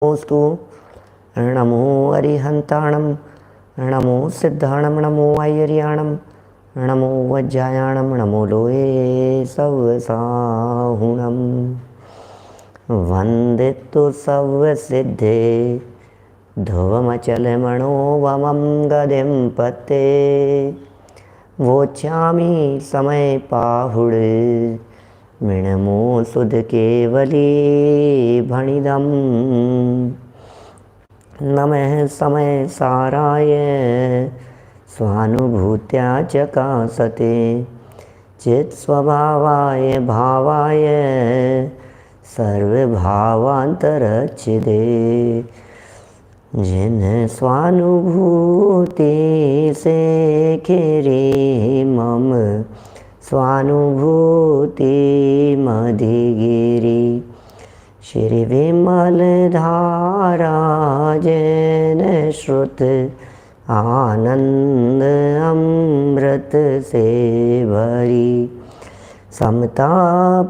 नमोस्तु नमो अरिहंताणं नमो सिद्धाणं नमो आयर्याणं नमो वज्रायाणं नमो लोये सवसाहुणं वन्दितु सवसिद्धे ध्रुवमचलमणोवमं गदिं पते वोचामि समय पाहुड मिणमो सुध केवली भणिदं नमः समय साराय स्वानुभूत्या चकासते चित् स्वभावाय भावाय सर्वभावांतरच्छिदे जिन स्वानुभूति से खिरी मम स्वानुभूति मधिगिरी श्री विमल धारा जैन श्रुत आनंद अमृत से भरी समता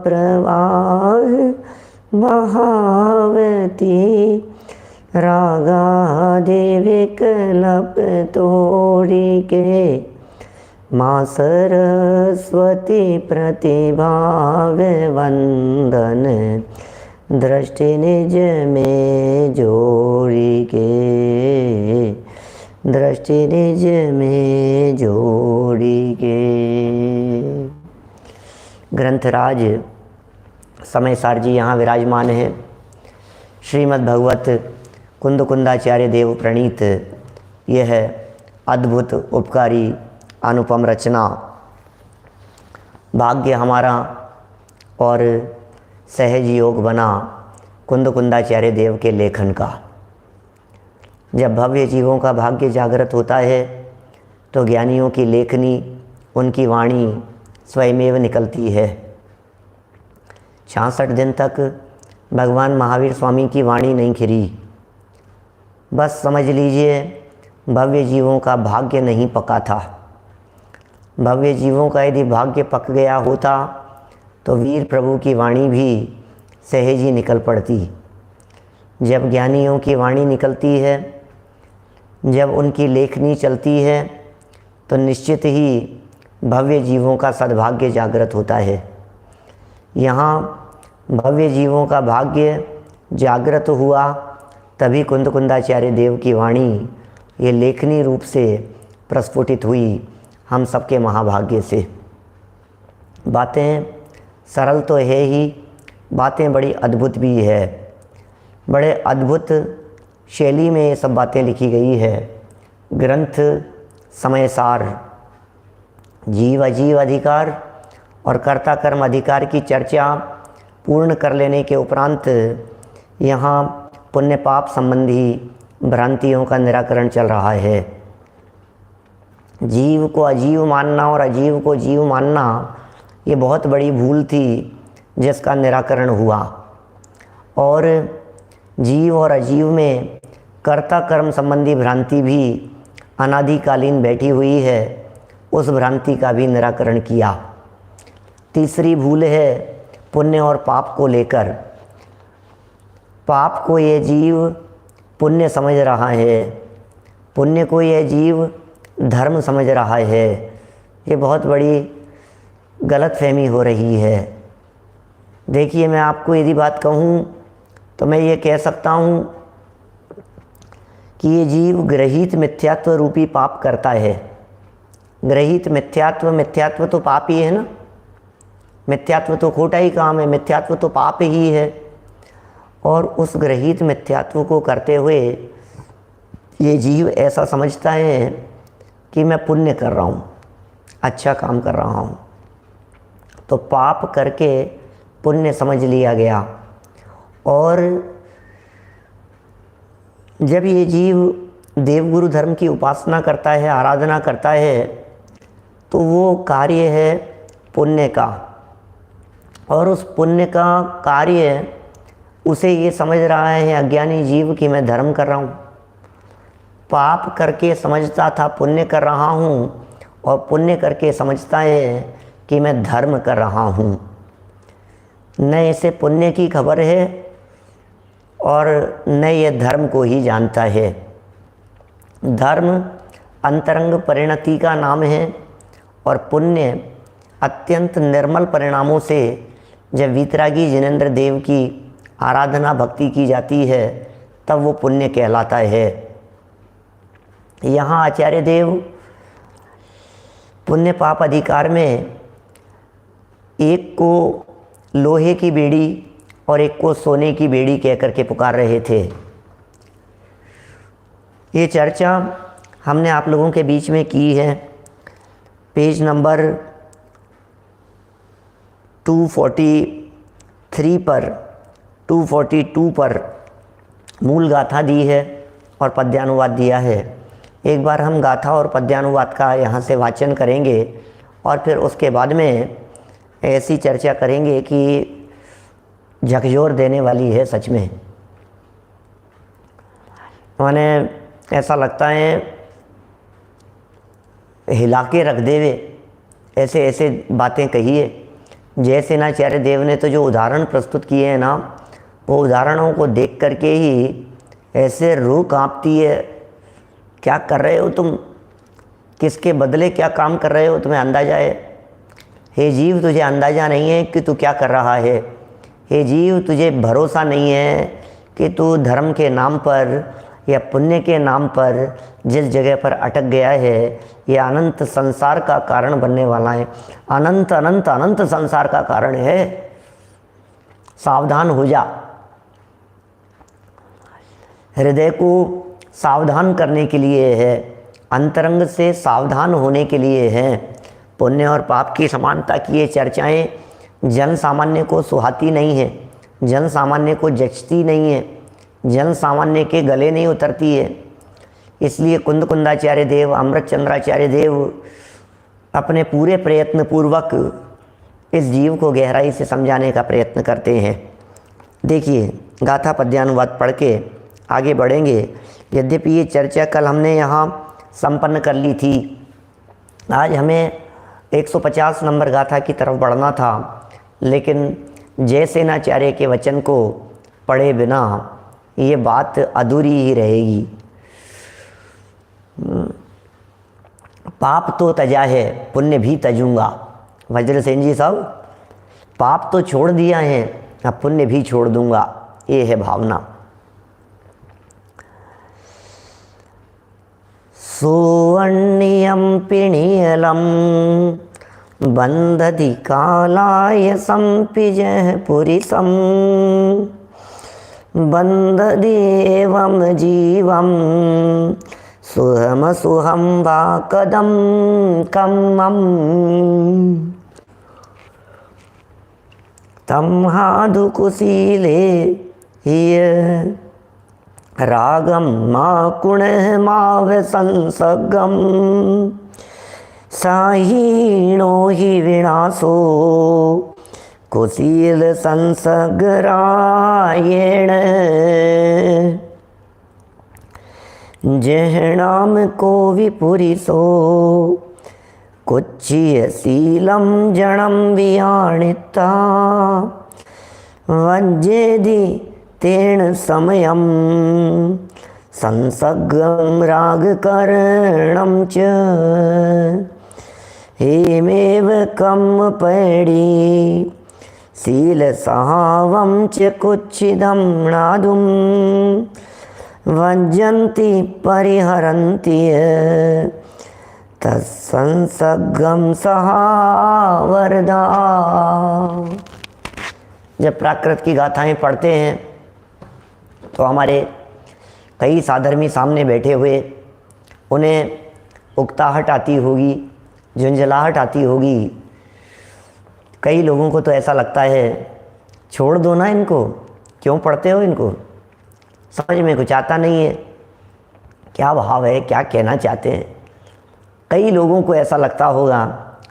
प्रवाह महावती रागादि विकल्प तोड़ी के माँ सरस्वती प्रतिभाव वंदन दृष्टि निज में जोड़ी के दृष्टि निज में जोड़ी के। ग्रंथराज समय सार जी यहाँ विराजमान है। श्रीमद् भगवत कुंद कुंदाचार्य देव प्रणीत यह अद्भुत उपकारी अनुपम रचना भाग्य हमारा और सहज योग बना कुंद कुंदाचार्य देव के लेखन का। जब भव्य जीवों का भाग्य जागृत होता है तो ज्ञानियों की लेखनी उनकी वाणी स्वयमेव निकलती है। 66 दिन तक भगवान महावीर स्वामी की वाणी नहीं खिरी। बस समझ लीजिए भव्य जीवों का भाग्य नहीं पका था। भव्य जीवों का यदि भाग्य पक गया होता तो वीर प्रभु की वाणी भी सहज ही निकल पड़ती। जब ज्ञानियों की वाणी निकलती है, जब उनकी लेखनी चलती है तो निश्चित ही भव्य जीवों का सद्भाग्य जागृत होता है। यहाँ भव्य जीवों का भाग्य जागृत हुआ तभी कुंद कुंदाचार्य देव की वाणी ये लेखनी रूप से प्रस्फुटित हुई हम सबके महाभाग्य से। बातें सरल तो है ही, बातें बड़ी अद्भुत भी है। बड़े अद्भुत शैली में ये सब बातें लिखी गई है। ग्रंथ समय सार जीव अजीव अधिकार और कर्ता कर्म अधिकार की चर्चा पूर्ण कर लेने के उपरांत यहाँ पुण्य पाप संबंधी भ्रांतियों का निराकरण चल रहा है। जीव को अजीव मानना और अजीव को जीव मानना ये बहुत बड़ी भूल थी जिसका निराकरण हुआ। और जीव और अजीव में कर्ता कर्म संबंधी भ्रांति भी अनादिकालीन बैठी हुई है, उस भ्रांति का भी निराकरण किया। तीसरी भूल है पुण्य और पाप को लेकर। पाप को ये जीव पुण्य समझ रहा है, पुण्य को ये जीव धर्म समझ रहा है। ये बहुत बड़ी गलतफहमी हो रही है। देखिए, मैं आपको यदि बात कहूँ तो मैं ये कह सकता हूँ कि ये जीव ग्रहित मिथ्यात्व रूपी पाप करता है। ग्रहित मिथ्यात्व, मिथ्यात्व तो पाप ही है ना। मिथ्यात्व तो खोटा ही काम है, मिथ्यात्व तो पाप ही है। और उस ग्रहित मिथ्यात्व को करते हुए ये जीव ऐसा समझता है कि मैं पुण्य कर रहा हूँ, अच्छा काम कर रहा हूँ। तो पाप करके पुण्य समझ लिया गया। और जब ये जीव देवगुरु धर्म की उपासना करता है, आराधना करता है, तो वो कार्य है पुण्य का। और उस पुण्य का कार्य उसे ये समझ रहा है अज्ञानी जीव कि मैं धर्म कर रहा हूँ। पाप करके समझता था पुण्य कर रहा हूँ, और पुण्य करके समझता है कि मैं धर्म कर रहा हूँ। न इसे पुण्य की खबर है और न ये धर्म को ही जानता है। धर्म अंतरंग परिणति का नाम है और पुण्य अत्यंत निर्मल परिणामों से जब वीतरागी जिनेंद्र देव की आराधना भक्ति की जाती है तब वो पुण्य कहलाता है। यहाँ आचार्य देव पुण्य पाप अधिकार में एक को लोहे की बेड़ी और एक को सोने की बेड़ी कह करके पुकार रहे थे। ये चर्चा हमने आप लोगों के बीच में की है। पेज नंबर 243 पर 242 पर मूल गाथा दी है और पद्यानुवाद दिया है। एक बार हम गाथा और पद्यानुवाद का यहाँ से वाचन करेंगे और फिर उसके बाद में ऐसी चर्चा करेंगे कि झकझोर देने वाली है सच में। माने ऐसा लगता है हिला के रख देवे, ऐसे ऐसे बातें कही है। जैसे नाचार्य देव ने तो जो उदाहरण प्रस्तुत किए हैं ना, वो उदाहरणों को देख करके ही ऐसे रूह कांपती है। क्या कर रहे हो तुम, किसके बदले क्या काम कर रहे हो, तुम्हें अंदाजा है? हे जीव, तुझे अंदाज़ा नहीं है कि तू क्या कर रहा है। हे जीव, तुझे भरोसा नहीं है कि तू धर्म के नाम पर या पुण्य के नाम पर जिस जगह पर अटक गया है ये अनंत संसार का कारण बनने वाला है। अनंत अनंत अनंत संसार का कारण है। सावधान हो जा। हृदय को सावधान करने के लिए है, अंतरंग से सावधान होने के लिए है। पुण्य और पाप की समानता की ये चर्चाएं जन सामान्य को सुहाती नहीं है, जन सामान्य को जचती नहीं है, जन सामान्य के गले नहीं उतरती है। इसलिए कुंदकुंदाचार्य देव, अमृत चंद्राचार्य देव अपने पूरे प्रयत्न पूर्वक इस जीव को गहराई से समझाने का प्रयत्न करते हैं। देखिए, गाथा पद्यानुवाद पढ़ के आगे बढ़ेंगे। यद्यपि ये चर्चा कल हमने यहाँ संपन्न कर ली थी, आज हमें 150 नंबर गाथा की तरफ बढ़ना था, लेकिन जयसेनाचार्य के वचन को पढ़े बिना ये बात अधूरी ही रहेगी। पाप तो तजा है, पुण्य भी तजूंगा। वज्रसेन जी साहब, पाप तो छोड़ दिया है, अब पुण्य भी छोड़ दूंगा, ये है भावना। सुवर्णियं पिणीयलं बंधति कालाय संपिजः पुरिसं बंधदेवं जीवं सुहम सुहम वा कदम कम्मं तं हाधुकुशीले हिय रागम मा कुणः मावसंसगम साहीणो हि विनाशो कुशील संसगरायण जहनाम को विपुरिसो कुच्छीयशीलं जणं वियाणिता वज्जेदि तेन समयं संसग्गं रागकरणं च हेमेव कम पैडी शीलसहावं च कुच्छिदं नादुं वज्जन्ति परिहरन्ति तत्संसग्गं सहावरदा। जब प्राकृत की गाथाएं पढ़ते हैं तो हमारे कई साधर्मी सामने बैठे हुए, उन्हें उकताहट आती होगी, झुंझलाहट आती होगी। कई लोगों को तो ऐसा लगता है छोड़ दो ना इनको, क्यों पढ़ते हो इनको, समझ में कुछ आता नहीं है, क्या भाव है, क्या कहना चाहते हैं। कई लोगों को ऐसा लगता होगा।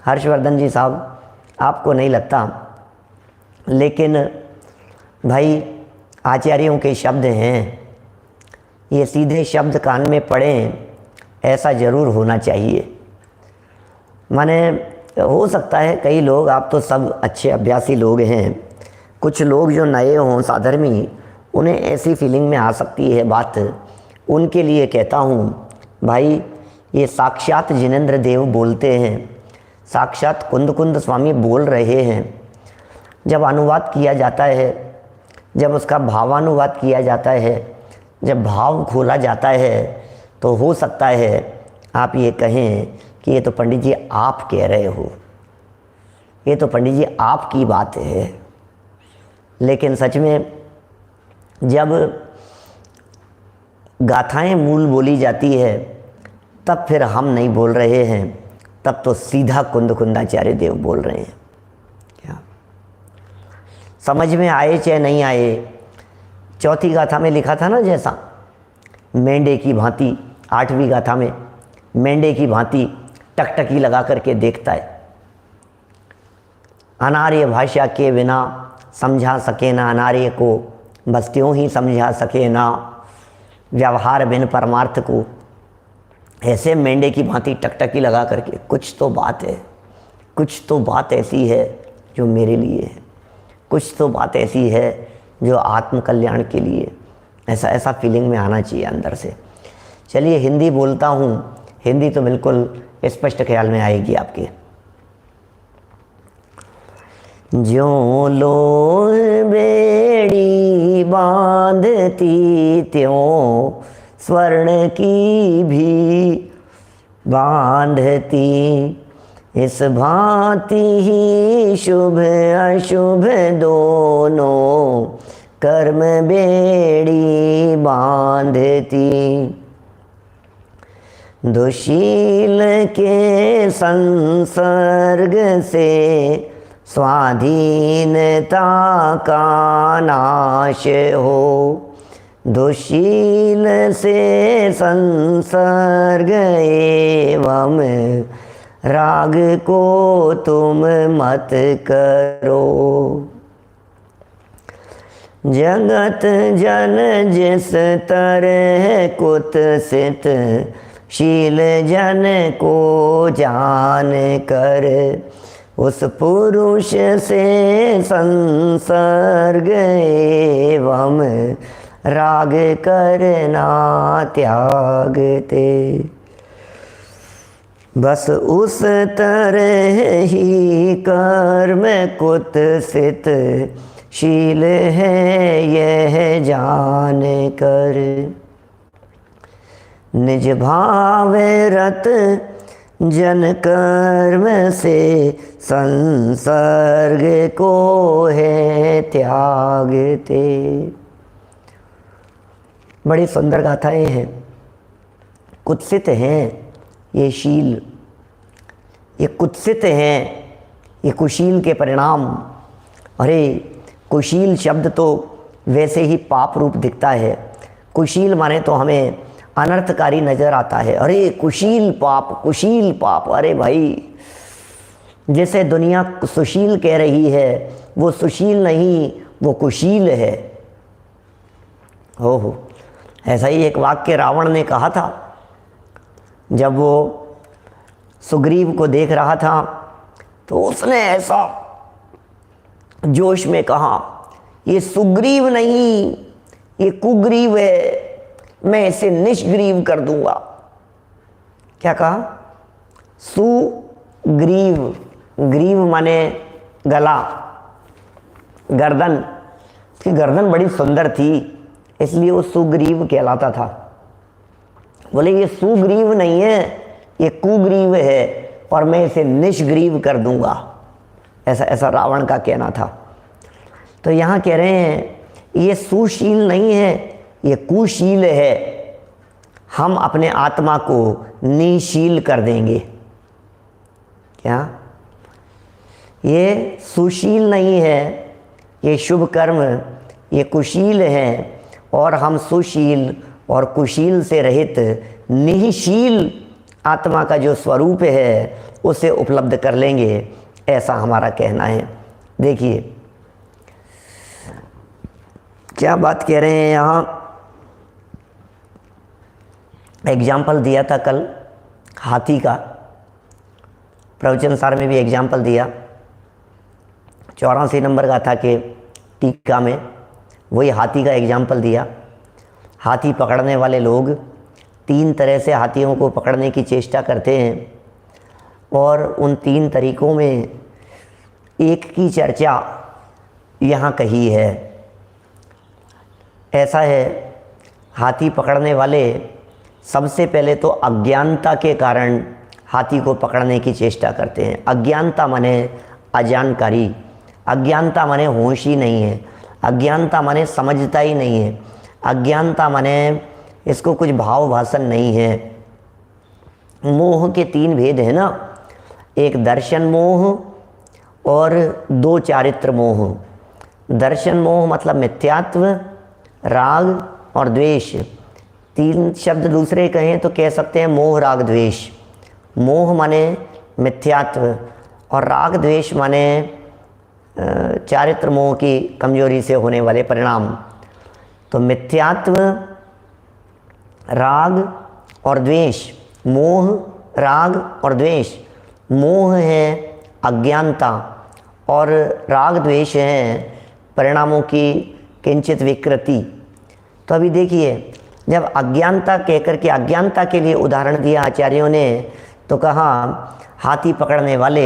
हर्षवर्धन जी साहब, आपको नहीं लगता, लेकिन भाई आचार्यों के शब्द हैं, ये सीधे शब्द कान में पड़ें, ऐसा ज़रूर होना चाहिए। माने हो सकता है कई लोग, आप तो सब अच्छे अभ्यासी लोग हैं, कुछ लोग जो नए हों साधर्मी, उन्हें ऐसी फीलिंग में आ सकती है बात, उनके लिए कहता हूँ भाई, ये साक्षात जिनेंद्र देव बोलते हैं, साक्षात कुंद कुंद स्वामी बोल रहे हैं। जब अनुवाद किया जाता है, जब उसका भावानुवाद किया जाता है, जब भाव खोला जाता है, तो हो सकता है आप ये कहें कि ये तो पंडित जी आप कह रहे हो, ये तो पंडित जी आपकी बात है। लेकिन सच में जब गाथाएं मूल बोली जाती है, तब फिर हम नहीं बोल रहे हैं, तब तो सीधा कुंद कुंदाचार्य देव बोल रहे हैं। क्या समझ में आए चाहे नहीं आए, चौथी गाथा में लिखा था ना, जैसा मेंढे की भांति, 8वीं गाथा में मेंढे की भांति टकटकी लगा करके देखता है। अनार्य भाषा के बिना समझा सके ना अनार्य को, बस त्यों ही समझा सके ना व्यवहार बिन परमार्थ को। ऐसे मेंढे की भांति टकटकी लगा करके कुछ तो बात है, कुछ तो बात ऐसी है जो मेरे लिए है, कुछ तो बात ऐसी है जो आत्म कल्याण के लिए, ऐसा फीलिंग में आना चाहिए अंदर से। चलिए हिंदी बोलता हूँ, हिंदी तो बिल्कुल स्पष्ट ख्याल में आएगी आपके। ज्यों लोह बेड़ी बांधती त्यों स्वर्ण की भी बांधती, इस भांति ही शुभ अशुभ दोनों कर्म बेड़ी बांधती। दुशील के संसर्ग से स्वाधीनता का नाश हो, दुशील से संसर्ग एवं राग को तुम मत करो। जगत जन जिस तरह कुत्सित, शील जन को जान कर, उस पुरुष से संसर्ग एवं राग करना त्यागते। बस उस तरह ही कर्म कुत्सित शील है यह जान कर, निज भाव रत जन कर्म से संसर्ग को है त्यागते। बड़ी सुंदर गाथाएं हैं, कुत्सित हैं ये शील, ये कुत्सित हैं ये कुशील के परिणाम। अरे कुशील शब्द तो वैसे ही पाप रूप दिखता है, कुशील माने तो हमें अनर्थकारी नज़र आता है। अरे कुशील पाप, कुशील पाप, अरे भाई जैसे दुनिया सुशील कह रही है, वो सुशील नहीं, वो कुशील है। हो ऐसा ही एक वाक्य रावण ने कहा था, जब वो सुग्रीव को देख रहा था तो उसने ऐसा जोश में कहा, ये सुग्रीव नहीं ये कुग्रीव है, मैं इसे निष्ग्रीव कर दूंगा। क्या कहा? सुग्रीव, ग्रीव माने गला, गर्दन, उसकी गर्दन बड़ी सुंदर थी इसलिए वो सुग्रीव कहलाता था। बोले ये सुग्रीव नहीं है ये कुग्रीव है और मैं इसे निष्ग्रीव कर दूंगा, ऐसा रावण का कहना था। तो यहाँ कह रहे हैं ये सुशील नहीं है ये कुशील है, हम अपने आत्मा को निशील कर देंगे। क्या? ये सुशील नहीं है ये शुभ कर्म, ये कुशील है और हम सुशील और कुशील से रहित निशील आत्मा का जो स्वरूप है उसे उपलब्ध कर लेंगे, ऐसा हमारा कहना है। देखिए क्या बात कह रहे हैं यहाँ। एग्जाम्पल दिया था कल हाथी का, प्रवचन सार में भी एग्जाम्पल दिया। 84 नंबर गाथा के टीका में वही हाथी का एग्जाम्पल दिया। हाथी पकड़ने वाले लोग 3 तरह से हाथियों को पकड़ने की चेष्टा करते हैं, और उन 3 तरीक़ों में एक की चर्चा यहाँ कही है। ऐसा है, हाथी पकड़ने वाले सबसे पहले तो अज्ञानता के कारण हाथी को पकड़ने की चेष्टा करते हैं। अज्ञानता माने अजानकारी, अज्ञानता माने होश ही नहीं है, अज्ञानता माने समझता ही नहीं है, अज्ञानता माने इसको कुछ भाव भाषण नहीं है। मोह के 3 भेद हैं ना, एक दर्शन मोह और 2 चारित्र मोह। दर्शन मोह मतलब मिथ्यात्व, राग और द्वेष। 3 शब्द दूसरे कहें तो कह सकते हैं मोह राग द्वेष। मोह माने मिथ्यात्व और राग द्वेष माने चारित्र मोह की कमजोरी से होने वाले परिणाम। तो मिथ्यात्व, राग और द्वेष, मोह, राग और द्वेष। मोह है अज्ञानता और राग द्वेष है परिणामों की किंचित विकृति। तो अभी देखिए, जब अज्ञानता कहकर के अज्ञानता के लिए उदाहरण दिया आचार्यों ने, तो कहा हाथी पकड़ने वाले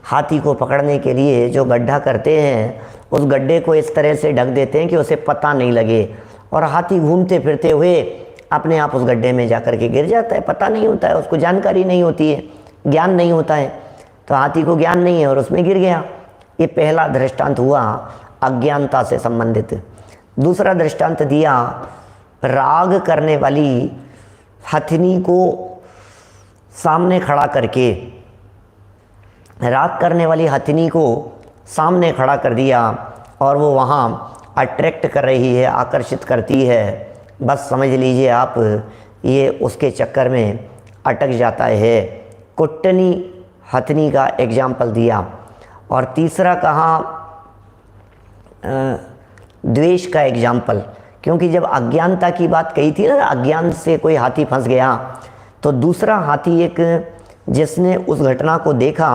हाथी को पकड़ने के लिए जो गड्ढा करते हैं, उस गड्ढे को इस तरह से ढक देते हैं कि उसे पता नहीं लगे, और हाथी घूमते फिरते हुए अपने आप उस गड्ढे में जाकर के गिर जाता है। पता नहीं होता है, उसको जानकारी नहीं होती है, ज्ञान नहीं होता है, तो हाथी को ज्ञान नहीं है और उसमें गिर गया। ये पहला दृष्टांत हुआ अज्ञानता से संबंधित। दूसरा दृष्टांत दिया राग करने वाली हथिनी को सामने खड़ा करके, राग करने वाली हथिनी को सामने खड़ा कर दिया और वो वहाँ अट्रैक्ट कर रही है, आकर्षित करती है। बस समझ लीजिए आप, ये उसके चक्कर में अटक जाता है। कुट्टनी हथिनी का एग्जाम्पल दिया। और तीसरा कहा द्वेष का एग्जाम्पल, क्योंकि जब अज्ञानता की बात कही थी ना, अज्ञान से कोई हाथी फंस गया, तो दूसरा हाथी एक जिसने उस घटना को देखा,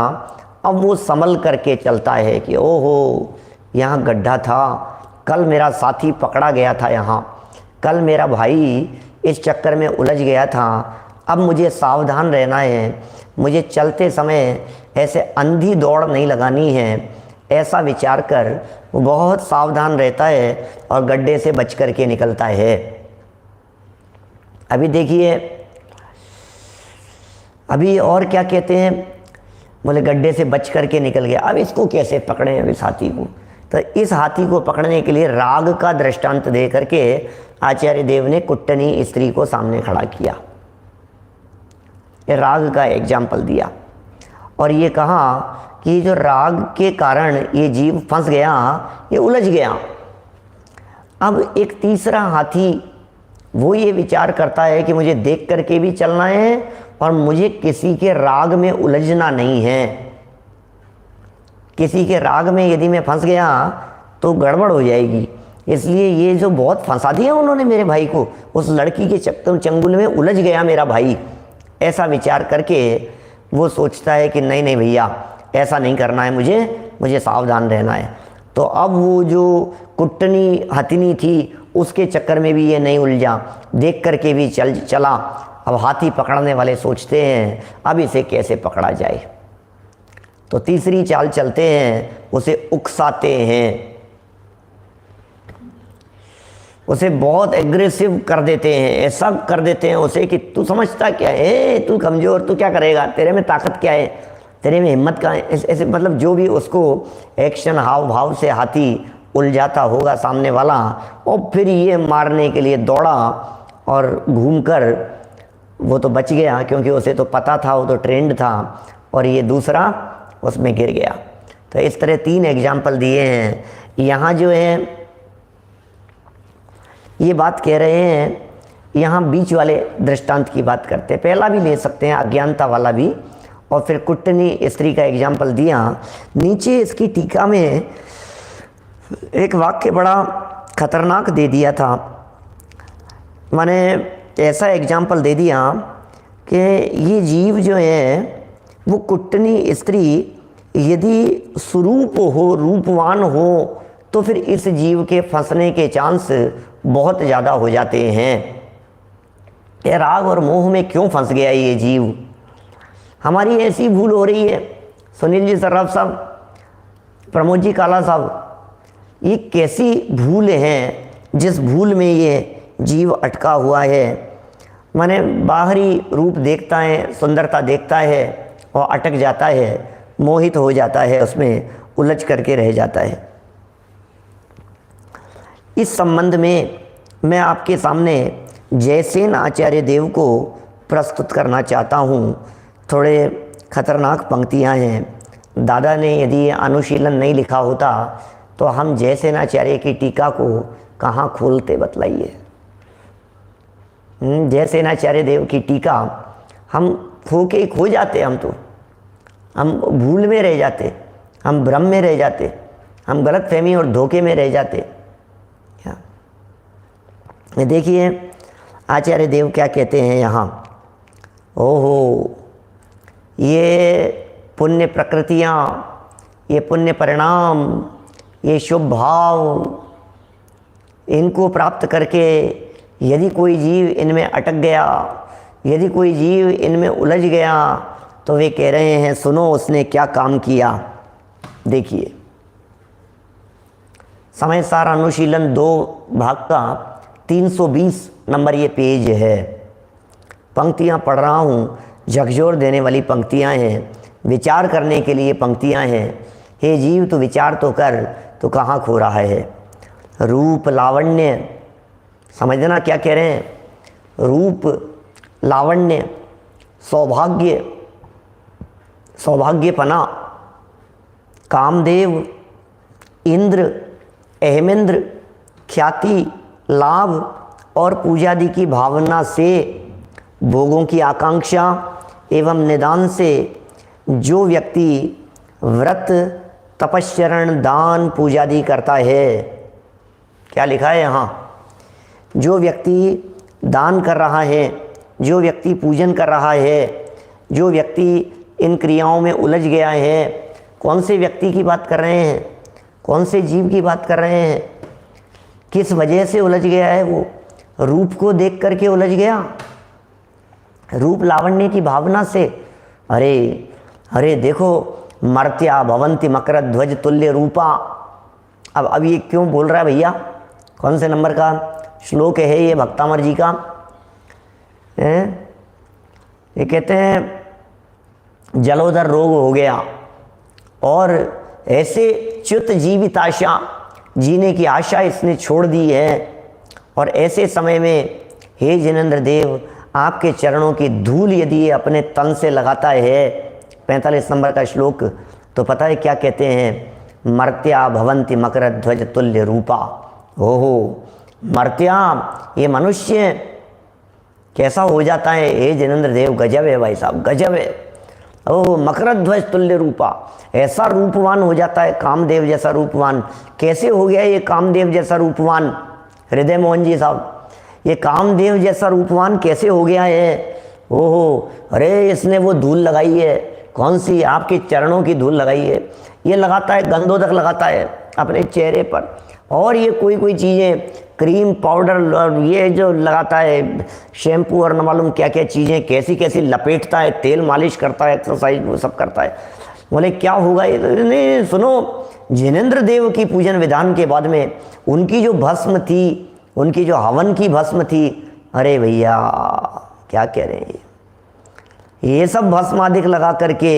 अब वो संभल करके चलता है कि ओहो यहाँ गड्ढा था, कल मेरा साथी पकड़ा गया था, यहाँ कल मेरा भाई इस चक्कर में उलझ गया था, अब मुझे सावधान रहना है, मुझे चलते समय ऐसे अंधी दौड़ नहीं लगानी है। ऐसा विचार कर वो बहुत सावधान रहता है और गड्ढे से बच करके निकलता है। अभी देखिए, अभी और क्या कहते हैं, बोले गड्ढे से बच करके निकल गया, अब इसको कैसे पकड़ें अब इस हाथी को। तो इस हाथी को पकड़ने के लिए राग का दृष्टांत दे करके आचार्य देव ने कुट्टनी स्त्री को सामने खड़ा किया, ये राग का एग्जाम्पल दिया, और ये कहा कि जो राग के कारण ये जीव फंस गया, ये उलझ गया। अब एक तीसरा हाथी वो ये विचार करता है कि मुझे देख करके भी चलना है और मुझे किसी के राग में उलझना नहीं है। किसी के राग में यदि मैं फंस गया तो गड़बड़ हो जाएगी, इसलिए ये जो बहुत फंसा दिया उन्होंने मेरे भाई को, उस लड़की के चक्कर चंगुल में उलझ गया मेरा भाई। ऐसा विचार करके वो सोचता है कि नहीं नहीं भैया, ऐसा नहीं करना है, मुझे सावधान रहना है। तो अब वो जो कुट्टनी हथिनी थी उसके चक्कर में भी ये नहीं उलझा, देख करके भी चला। अब हाथी पकड़ने वाले सोचते हैं अब इसे कैसे पकड़ा जाए, तो तीसरी चाल चलते हैं, उसे उकसाते हैं, उसे बहुत एग्रेसिव कर देते हैं, ऐसा कर देते हैं उसे कि तू समझता क्या है, तू कमज़ोर, तू क्या करेगा, तेरे में ताकत क्या है, तेरे में हिम्मत कहाँ है। ऐसे मतलब जो भी उसको एक्शन हाव भाव से हाथी उलझाता होगा सामने वाला, और फिर ये मारने के लिए दौड़ा और घूमकर वो तो बच गया क्योंकि उसे तो पता था, वो तो ट्रेंड था, और ये दूसरा उसमें गिर गया। तो इस तरह 3 एग्जाम्पल दिए हैं। यहाँ जो है ये बात कह रहे हैं, यहाँ बीच वाले दृष्टांत की बात करते हैं, पहला भी ले सकते हैं अज्ञानता वाला भी, और फिर कुट्टनी स्त्री का एग्जाम्पल दिया। नीचे इसकी टीका में एक वाक्य बड़ा खतरनाक दे दिया था, माने ऐसा एग्जाम्पल दे दिया कि ये जीव जो है वो कुट्टनी स्त्री यदि सुरूप हो, रूपवान हो, तो फिर इस जीव के फंसने के चांस बहुत ज़्यादा हो जाते हैं। ये राग और मोह में क्यों फंस गया ये जीव? हमारी ऐसी भूल हो रही है। सुनील जी सर्राफ साहब, प्रमोद जी काला साहब, ये कैसी भूल है जिस भूल में ये जीव अटका हुआ है? माने बाहरी रूप देखता है, सुंदरता देखता है और अटक जाता है, मोहित हो जाता है, उसमें उलझ करके रह जाता है। इस संबंध में मैं आपके सामने जयसेन आचार्य देव को प्रस्तुत करना चाहता हूँ। थोड़े खतरनाक पंक्तियाँ हैं। दादा ने यदि ये अनुशीलन नहीं लिखा होता तो हम जयसेन आचार्य की टीका को कहाँ खोलते, बतलाइए। जयसेन आचार्य देव की टीका हम खो जाते, हम भूल में रह जाते, हम भ्रम में रह जाते, हम गलत फहमी और धोखे में रह जाते। देखिए आचार्य देव क्या कहते हैं यहाँ। ओहो, ये पुण्य प्रकृतियाँ, ये पुण्य परिणाम, ये शुभ भाव, इनको प्राप्त करके यदि कोई जीव इनमें अटक गया, यदि कोई जीव इनमें उलझ गया, तो वे कह रहे हैं सुनो उसने क्या काम किया। देखिए समय सार अनुशीलन 2 भाग का 320 नंबर ये पेज है। पंक्तियाँ पढ़ रहा हूँ, झकझोर देने वाली पंक्तियाँ हैं, विचार करने के लिए पंक्तियाँ हैं। हे जीव तो विचार तो कर, तो कहाँ खो रहा है? रूप लावण्य, समझना क्या कह रहे हैं। रूप लावण्य, सौभाग्य, सौभाग्यपना, कामदेव, इंद्र, अहमेंद्र, ख्याति, लाभ और पूजादि की भावना से, भोगों की आकांक्षा एवं निदान से जो व्यक्ति व्रत, तपश्चरण, दान, पूजादि करता है, क्या लिखा है यहाँ? जो व्यक्ति दान कर रहा है, जो व्यक्ति पूजन कर रहा है, जो व्यक्ति इन क्रियाओं में उलझ गया है, कौन से व्यक्ति की बात कर रहे हैं? कौन से जीव की बात कर रहे हैं? किस वजह से उलझ गया है? वो रूप को देख करके उलझ गया, रूप लावण्य की भावना से। अरे देखो, मर्त्या भवन्ति मकर ध्वज तुल्य रूपा। अब ये क्यों बोल रहा है भैया? कौन से नंबर का श्लोक है ये भक्तामर जी का? ये कहते हैं जलोदर रोग हो गया और ऐसे च्युत जीविताशा, जीने की आशा इसने छोड़ दी है। और ऐसे समय में हे जिनेंद्र देव, आपके चरणों की धूल यदि ये अपने तन से लगाता है, 45 नंबर का श्लोक, तो पता है क्या कहते हैं? मर्त्या भवन्ति मकर ध्वज तुल्य रूपा। ओहो, मर्त्या, ये मनुष्य कैसा हो जाता है? हे जिनेंद्र देव, गजब है भाई साहब, गजब है। ओह, मकर ध्वज तुल्य रूपा, ऐसा रूपवान हो जाता है, कामदेव जैसा रूपवान। कैसे हो गया ये कामदेव जैसा रूपवान? हृदय मोहन जी साहब, ये कामदेव जैसा रूपवान कैसे हो गया है? ओहो, अरे इसने वो धूल लगाई है। कौन सी? आपके चरणों की धूल लगाई है। ये लगाता है, गंधोदक लगाता है अपने चेहरे पर, और ये कोई चीज़ें, क्रीम, पाउडर, और ये जो लगाता है शैम्पू और न मालूम क्या क्या चीज़ें, कैसी लपेटता है, तेल मालिश करता है, एक्सरसाइज वो सब करता है। बोले क्या होगा ये? नहीं सुनो, जिनेंद्र देव की पूजन विधान के बाद में उनकी जो भस्म थी, उनकी जो हवन की भस्म थी, अरे भैया क्या कह रहे हैं, ये सब भस्म आदि लगा करके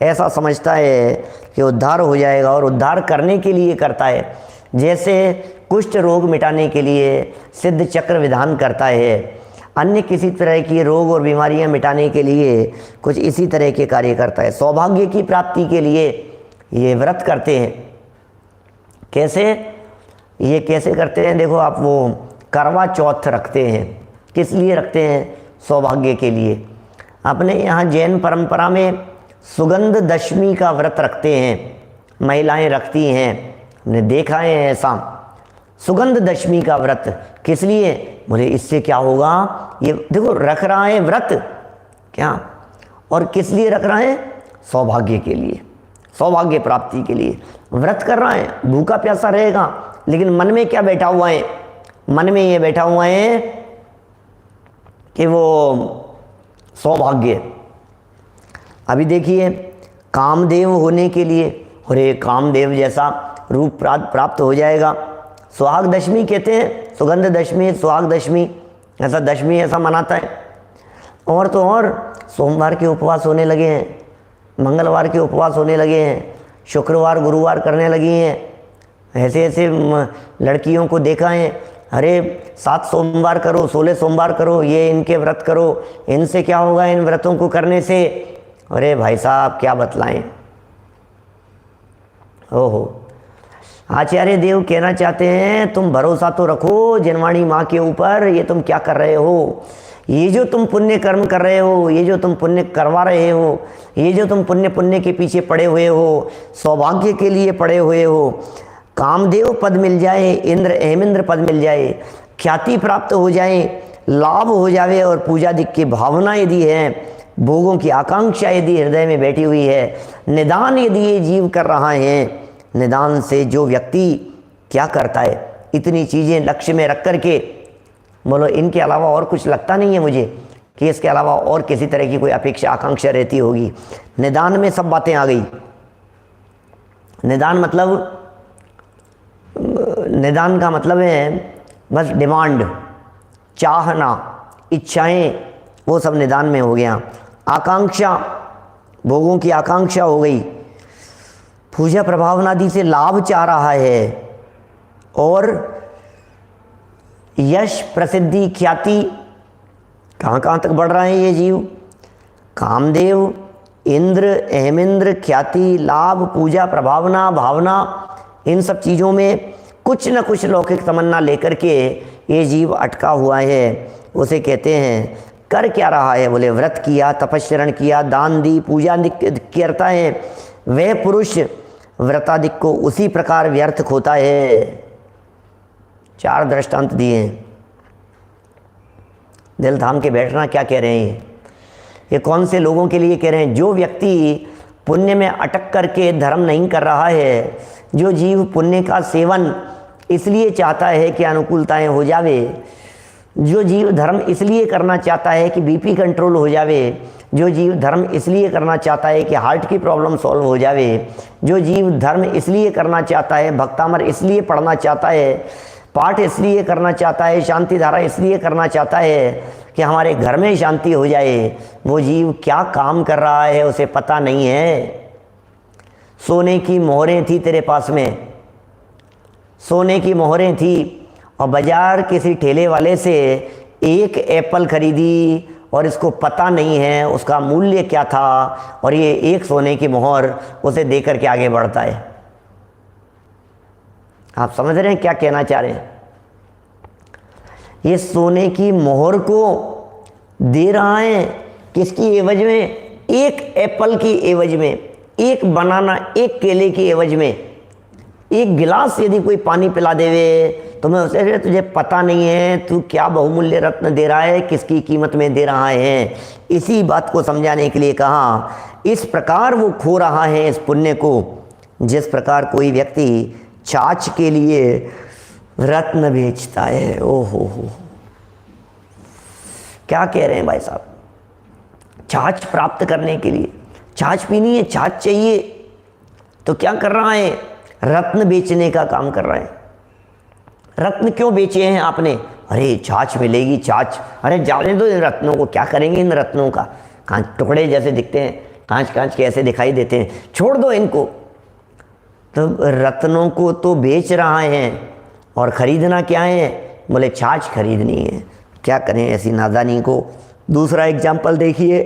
ऐसा समझता है कि उद्धार हो जाएगा, और उद्धार करने के लिए करता है। जैसे कुष्ठ रोग मिटाने के लिए सिद्ध चक्र विधान करता है, अन्य किसी तरह की रोग और बीमारियां मिटाने के लिए कुछ इसी तरह के कार्य करता है। सौभाग्य की प्राप्ति के लिए ये व्रत करते हैं। कैसे? ये कैसे करते हैं? देखो आप, वो करवा चौथ रखते हैं। किस लिए रखते हैं? सौभाग्य के लिए। अपने यहाँ जैन परंपरा में सुगंध दशमी का व्रत रखते हैं, महिलाएं रखती हैं, हमने देखा है ऐसा। सुगंध दशमी का व्रत किस लिए? बोले इससे क्या होगा? ये देखो रख रहा है व्रत क्या, और किस लिए रख रहा है? सौभाग्य के लिए, सौभाग्य प्राप्ति के लिए। व्रत कर रहा है, भूखा प्यासा रहेगा, लेकिन मन में क्या बैठा हुआ है? मन में ये बैठा हुआ है कि वो सौभाग्य। अभी देखिए, कामदेव होने के लिए, और ये कामदेव जैसा रूप प्राप्त हो जाएगा। सुहाग दशमी कहते हैं, सुगंध दशमी, सुहाग दशमी, ऐसा दशमी ऐसा मनाता है। और तो और सोमवार के उपवास होने लगे हैं, मंगलवार के उपवास होने लगे हैं, शुक्रवार गुरुवार करने लगी हैं। ऐसे ऐसे लड़कियों को देखा है, अरे 7 सोमवार करो, 16 सोमवार करो, ये इनके व्रत करो, इनसे क्या होगा इन व्रतों को करने से? अरे भाई साहब क्या बतलाएं। ओहो, आचार्य देव कहना चाहते हैं तुम भरोसा तो रखो जिनवाणी माँ के ऊपर। ये तुम क्या कर रहे हो? ये जो तुम पुण्य कर्म कर रहे हो, ये जो तुम पुण्य करवा रहे हो, ये जो तुम पुण्य के पीछे पड़े हुए हो, सौभाग्य के लिए पड़े हुए हो, कामदेव पद मिल जाए, इंद्र हेमेंद्र पद मिल जाए, ख्याति प्राप्त हो जाए, लाभ हो जावे, और पूजा दिक की भावना यदि है, भोगों की आकांक्षा यदि हृदय में बैठी हुई है, निदान यदि ये जीव कर रहा है, निदान से जो व्यक्ति क्या करता है, इतनी चीज़ें लक्ष्य में रख करके, बोलो इनके अलावा और कुछ लगता नहीं है मुझे कि इसके अलावा और किसी तरह की कोई अपेक्षा आकांक्षा रहती होगी। निदान में सब बातें आ गई। निदान का मतलब है बस डिमांड, चाहना, इच्छाएं, वो सब निदान में हो गया। आकांक्षा, भोगों की आकांक्षा हो गई। पूजा प्रभावनादि से लाभ चाह रहा है, और यश, प्रसिद्धि, ख्याति, कहाँ कहाँ तक बढ़ रहा है ये जीव। कामदेव, इंद्र, हेमेंद्र, ख्याति, लाभ, पूजा प्रभावना, भावना, इन सब चीज़ों में कुछ न कुछ लौकिक तमन्ना लेकर के ये जीव अटका हुआ है। उसे कहते हैं कर क्या रहा है? बोले व्रत किया, तपस्चरण किया, दान दी, पूजा करता है। वह पुरुष व्रतादिक को उसी प्रकार व्यर्थ खोता है। 4 दृष्टांत दिए हैं। दिल थाम के बैठना क्या कह रहे हैं? ये कौन से लोगों के लिए कह रहे हैं? जो व्यक्ति पुण्य में अटक करके धर्म नहीं कर रहा है, जो जीव पुण्य का सेवन इसलिए चाहता है कि अनुकूलताएं हो जावे, जो जीव धर्म इसलिए करना चाहता है कि बीपी कंट्रोल हो जावे, जो जीव धर्म इसलिए करना चाहता है कि हार्ट की प्रॉब्लम सॉल्व हो जावे, जो जीव धर्म इसलिए करना चाहता है, भक्तामर इसलिए पढ़ना चाहता है, पाठ इसलिए करना चाहता है, शांति धारा इसलिए करना चाहता है कि हमारे घर में शांति हो जाए, वो जीव क्या काम कर रहा है उसे पता नहीं है। सोने की मोहरें थी तेरे पास में, सोने की मोहरें थी, और बाजार किसी ठेले वाले से एक एप्पल खरीदी और इसको पता नहीं है उसका मूल्य क्या था, और ये एक सोने की मोहर उसे देकर के आगे बढ़ता है। आप समझ रहे हैं क्या कहना चाह रहे हैं? ये सोने की मोहर को दे रहा है किसकी एवज में? एक एप्पल की एवज में, एक बनाना, एक केले की एवज में। एक गिलास यदि कोई पानी पिला देवे तो मैं उसे, तुझे पता नहीं है तू क्या बहुमूल्य रत्न दे रहा है, किसकी कीमत में दे रहा है। इसी बात को समझाने के लिए कहा, इस प्रकार वो खो रहा है इस पुण्य को, जिस प्रकार कोई व्यक्ति छाछ के लिए रत्न बेचता है। ओहो हो, क्या कह रहे हैं भाई साहब? छाछ प्राप्त करने के लिए, छाछ पीनी है, छाछ चाहिए, तो क्या कर रहा है? रत्न बेचने का काम कर रहा है। रत्न क्यों बेचे हैं आपने? अरे छाछ मिलेगी, छाछ। अरे जाने दो इन रत्नों को, क्या करेंगे इन रत्नों का? कांच टुकड़े जैसे दिखते हैं, कांच कांच के ऐसे दिखाई देते हैं, छोड़ दो इनको। तो रत्नों को तो बेच रहा है, और ख़रीदना क्या है? बोले छाछ खरीदनी है। क्या करें ऐसी नादानी को? दूसरा एग्जाम्पल देखिए,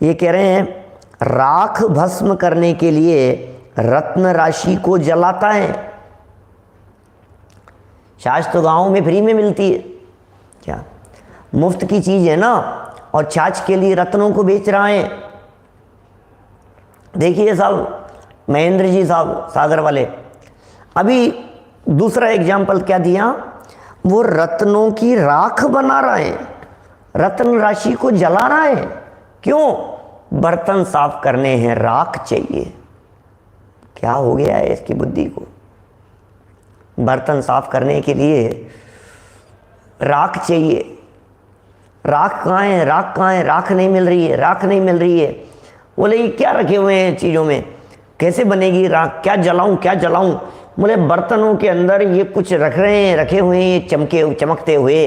ये कह रहे हैं राख भस्म करने के लिए रत्न राशि को जलाता है। छाछ तो गाँव में फ्री में मिलती है, क्या मुफ्त की चीज़ है ना, और छाछ के लिए रत्नों को बेच रहा है। देखिए साहब, महेंद्र जी साहब सागर वाले, अभी दूसरा एग्जाम्पल क्या दिया? वो रत्नों की राख बना रहा है, रत्न राशि को जला रहा है। क्यों? बर्तन साफ करने हैं, राख चाहिए। क्या हो गया है इसकी बुद्धि को? बर्तन साफ करने के लिए राख चाहिए। राख कहाँ है? राख कहाँ है? राख नहीं मिल रही है, राख नहीं मिल रही है। बोले ये क्या रखे हुए हैं चीज़ों में, कैसे बनेगी राख? क्या जलाऊं, क्या जलाऊं? बोले बर्तनों के अंदर ये कुछ रखे हुए हैं, चमकते हुए,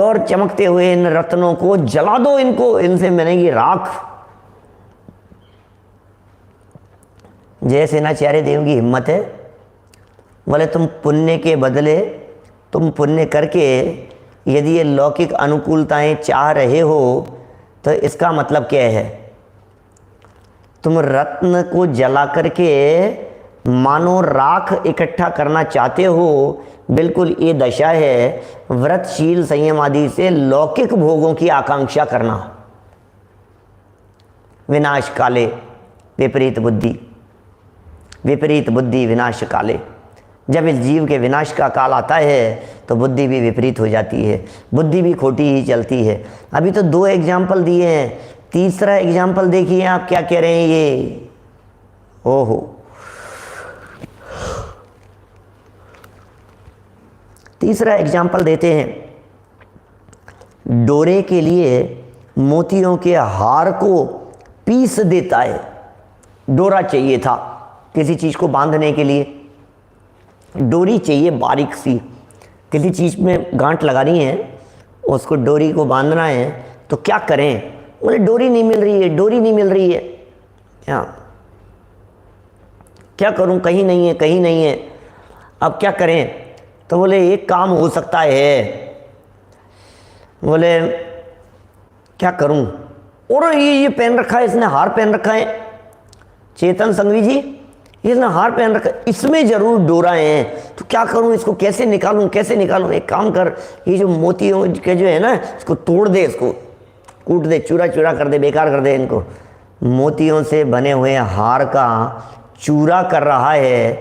और चमकते हुए इन रत्नों को जला दो, इनको, इनसे बनेगी राख। जय सेनाचार्य देव की हिम्मत है। बोले तुम पुण्य के बदले, तुम पुण्य करके यदि ये लौकिक अनुकूलताएं चाह रहे हो तो इसका मतलब क्या है? तुम रत्न को जला करके मानो राख इकट्ठा करना चाहते हो। बिल्कुल ये दशा है व्रतशील संयम आदि से लौकिक भोगों की आकांक्षा करना। विनाश काले विपरीत बुद्धि, विपरीत बुद्धि विनाश काले। जब इस जीव के विनाश का काल आता है तो बुद्धि भी विपरीत हो जाती है, बुद्धि भी खोटी ही चलती है। अभी तो 2 एग्जाम्पल दिए हैं, तीसरा एग्जाम्पल देखिए आप क्या कह रहे हैं ये। ओहो, तीसरा एग्जाम्पल देते हैं। डोरे के लिए मोतियों के हार को पीस देता है। डोरा चाहिए था किसी चीज़ को बांधने के लिए, डोरी चाहिए बारीक सी, किसी चीज़ में गांठ लगानी है, उसको डोरी को बांधना है, तो क्या करें? बोले डोरी नहीं मिल रही है, डोरी नहीं मिल रही है। क्या करूं? कहीं नहीं है, कहीं नहीं है। अब क्या करें? तो बोले एक काम हो सकता है। बोले क्या करूं? और ये पहन रखा है इसने, हार पहन रखा है, चेतन संघवी जी इसने हार पहन रखा है, इसमें जरूर डोरा है। तो क्या करूं? इसको कैसे निकालूं, कैसे निकालूं? एक काम कर, ये जो मोतियों के जो है ना, इसको तोड़ दे, इसको कूट दे, चूरा चूरा कर दे, बेकार कर दे इनको। मोतियों से बने हुए हार का चूरा कर रहा है।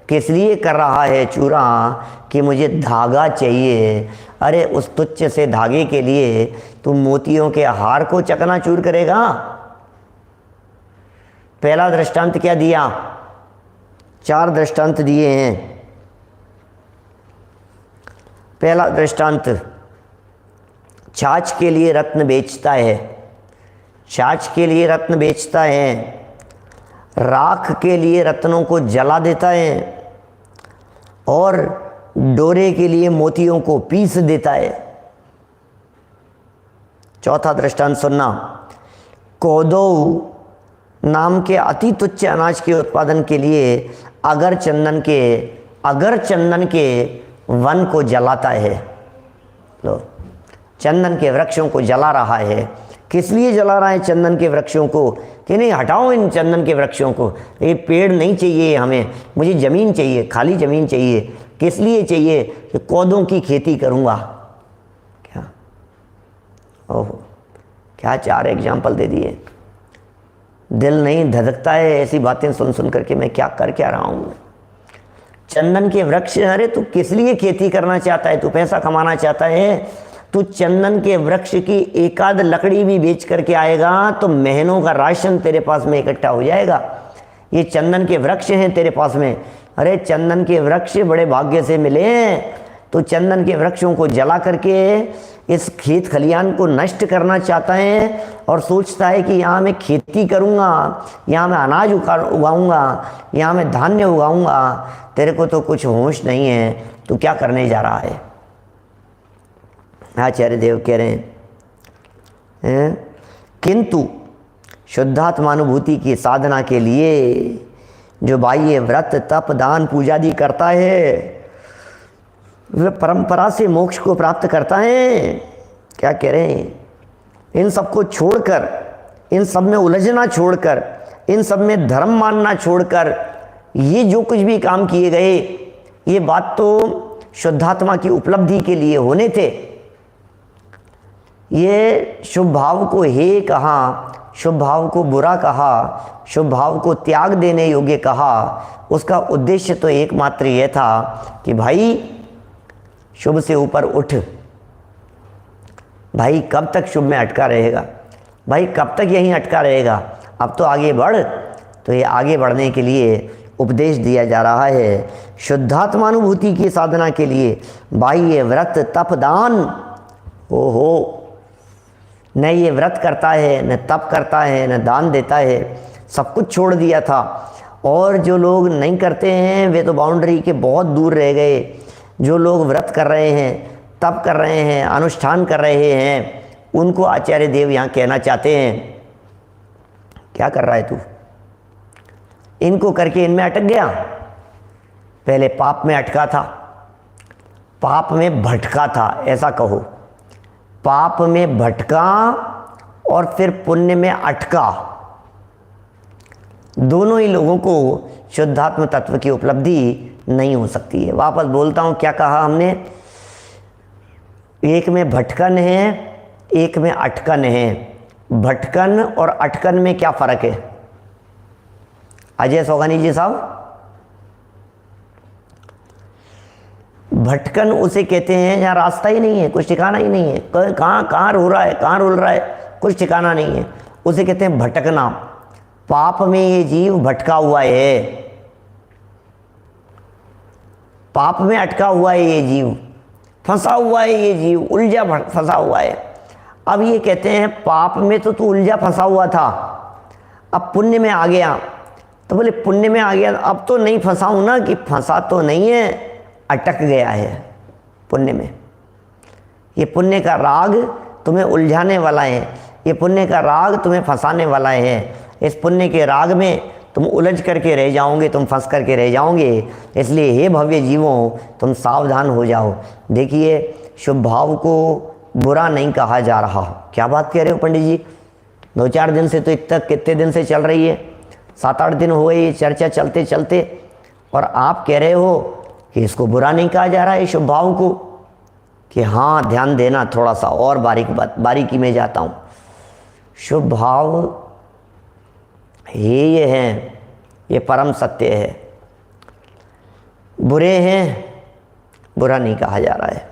किस लिए कर रहा है चूरा? कि मुझे धागा चाहिए। अरे उस तुच्छ से धागे के लिए तुम मोतियों के हार को चकनाचूर करेगा? पहला दृष्टांत क्या दिया? 4 दृष्टांत दिए हैं। पहला दृष्टांत, छाछ के लिए रत्न बेचता है, छाछ के लिए रत्न बेचता है, राख के लिए रत्नों को जला देता है, और डोरे के लिए मोतियों को पीस देता है। चौथा दृष्टांत सुनना। कोदो नाम के अति तुच्छ अनाज के उत्पादन के लिए अगर चंदन के वन को जलाता है। लो, चंदन के वृक्षों को जला रहा है। किस लिए जला रहा है चंदन के वृक्षों को? कि नहीं, हटाओ इन चंदन के वृक्षों को, ये पेड़ नहीं चाहिए हमें, मुझे ज़मीन चाहिए, खाली ज़मीन चाहिए। किस लिए चाहिए? कि पौधों की खेती करूँगा। क्या? ओहो, क्या 4 एग्जाम्पल दे दिए। दिल नहीं धधकता है ऐसी बातें सुन सुन करके? मैं क्या कर क्या रहा हूँ? चंदन के वृक्ष, अरे तू किस लिए खेती करना चाहता है? तू पैसा कमाना चाहता है? तू चंदन के वृक्ष की एकाध लकड़ी भी बेच करके आएगा तो महीनों का राशन तेरे पास में इकट्ठा हो जाएगा। ये चंदन के वृक्ष हैं तेरे पास में। अरे चंदन के वृक्ष बड़े भाग्य से मिले हैं। तो चंदन के वृक्षों को जला करके इस खेत खलियान को नष्ट करना चाहता है और सोचता है कि यहाँ मैं खेती करूँगा, यहाँ मैं अनाज उगाऊँगा, यहाँ मैं धान्य उगाऊँगा। तेरे को तो कुछ होश नहीं है, तू क्या करने जा रहा है? आचार्य देव कह रहे हैं, किंतु शुद्धात्मानुभूति की साधना के लिए जो बाह्य व्रत तप दान पूजा आदि करता है वह परंपरा से मोक्ष को प्राप्त करता है। क्या कह रहे हैं? इन सब को छोड़कर, इन सब में उलझना छोड़कर, इन सब में धर्म मानना छोड़कर ये जो कुछ भी काम किए गए, ये बात तो शुद्धात्मा की उपलब्धि के लिए होने थे। ये शुभ भाव को हे कहा, शुभ भाव को बुरा कहा, शुभ भाव को त्याग देने योग्य कहा। उसका उद्देश्य तो एकमात्र यह था कि भाई शुभ से ऊपर उठ। भाई कब तक शुभ में अटका रहेगा? भाई कब तक यहीं अटका रहेगा? अब तो आगे बढ़, तो ये आगे बढ़ने के लिए उपदेश दिया जा रहा है। शुद्धात्मानुभूति की साधना के लिए बाह्य व्रत तप दान, ओहो, न ये व्रत करता है, न तप करता है, न दान देता है, सब कुछ छोड़ दिया था। और जो लोग नहीं करते हैं वे तो बाउंड्री के बहुत दूर रह गए। जो लोग व्रत कर रहे हैं, तप कर रहे हैं, अनुष्ठान कर रहे हैं, उनको आचार्य देव यहाँ कहना चाहते हैं, क्या कर रहा है तू? इनको करके इनमें अटक गया। पहले पाप में अटका था, पाप में भटका था, ऐसा कहो। पाप में भटका और फिर पुण्य में अटका। दोनों ही लोगों को शुद्धात्म तत्व की उपलब्धि नहीं हो सकती है। वापस बोलता हूँ, क्या कहा हमने? एक में भटकन है, एक में अटकन है। भटकन और अटकन में क्या फ़र्क है अजय सोगानी जी साहब? भटकन उसे कहते हैं जहाँ रास्ता ही नहीं है, कुछ ठिकाना ही नहीं है, कहाँ रो रहा है, कहाँ रुल रहा है, कुछ ठिकाना नहीं है, उसे कहते हैं भटकना। पाप में ये जीव भटका हुआ है, पाप में अटका हुआ है ये जीव, फंसा हुआ है ये जीव, उलझा फंसा हुआ है। अब ये कहते हैं पाप में तो तू उलझा फंसा हुआ था, अब पुण्य में आ गया। तो बोले पुण्य में आ गया, अब तो नहीं फंसा हूं ना, कि फंसा तो नहीं है, अटक गया है पुण्य में। ये पुण्य का राग तुम्हें उलझाने वाला है, ये पुण्य का राग तुम्हें फंसाने वाला है। इस पुण्य के राग में तुम उलझ करके रह जाओगे, तुम फंस करके रह जाओगे। इसलिए हे भव्य जीवों, तुम सावधान हो जाओ। देखिए, शुभ भाव को बुरा नहीं कहा जा रहा। क्या बात कह रहे हो पंडित जी? 2-4 दिन से तो तक कितने दिन से चल रही है? 7-8 दिन हो गए ये चर्चा चलते चलते, और आप कह रहे हो कि इसको बुरा नहीं कहा जा रहा है शुभ भाव को, कि हाँ ध्यान देना थोड़ा सा और बारीकी में जाता हूँ। शुभ भाव ये हैं, ये परम सत्य है। बुरे हैं, बुरा नहीं कहा जा रहा है।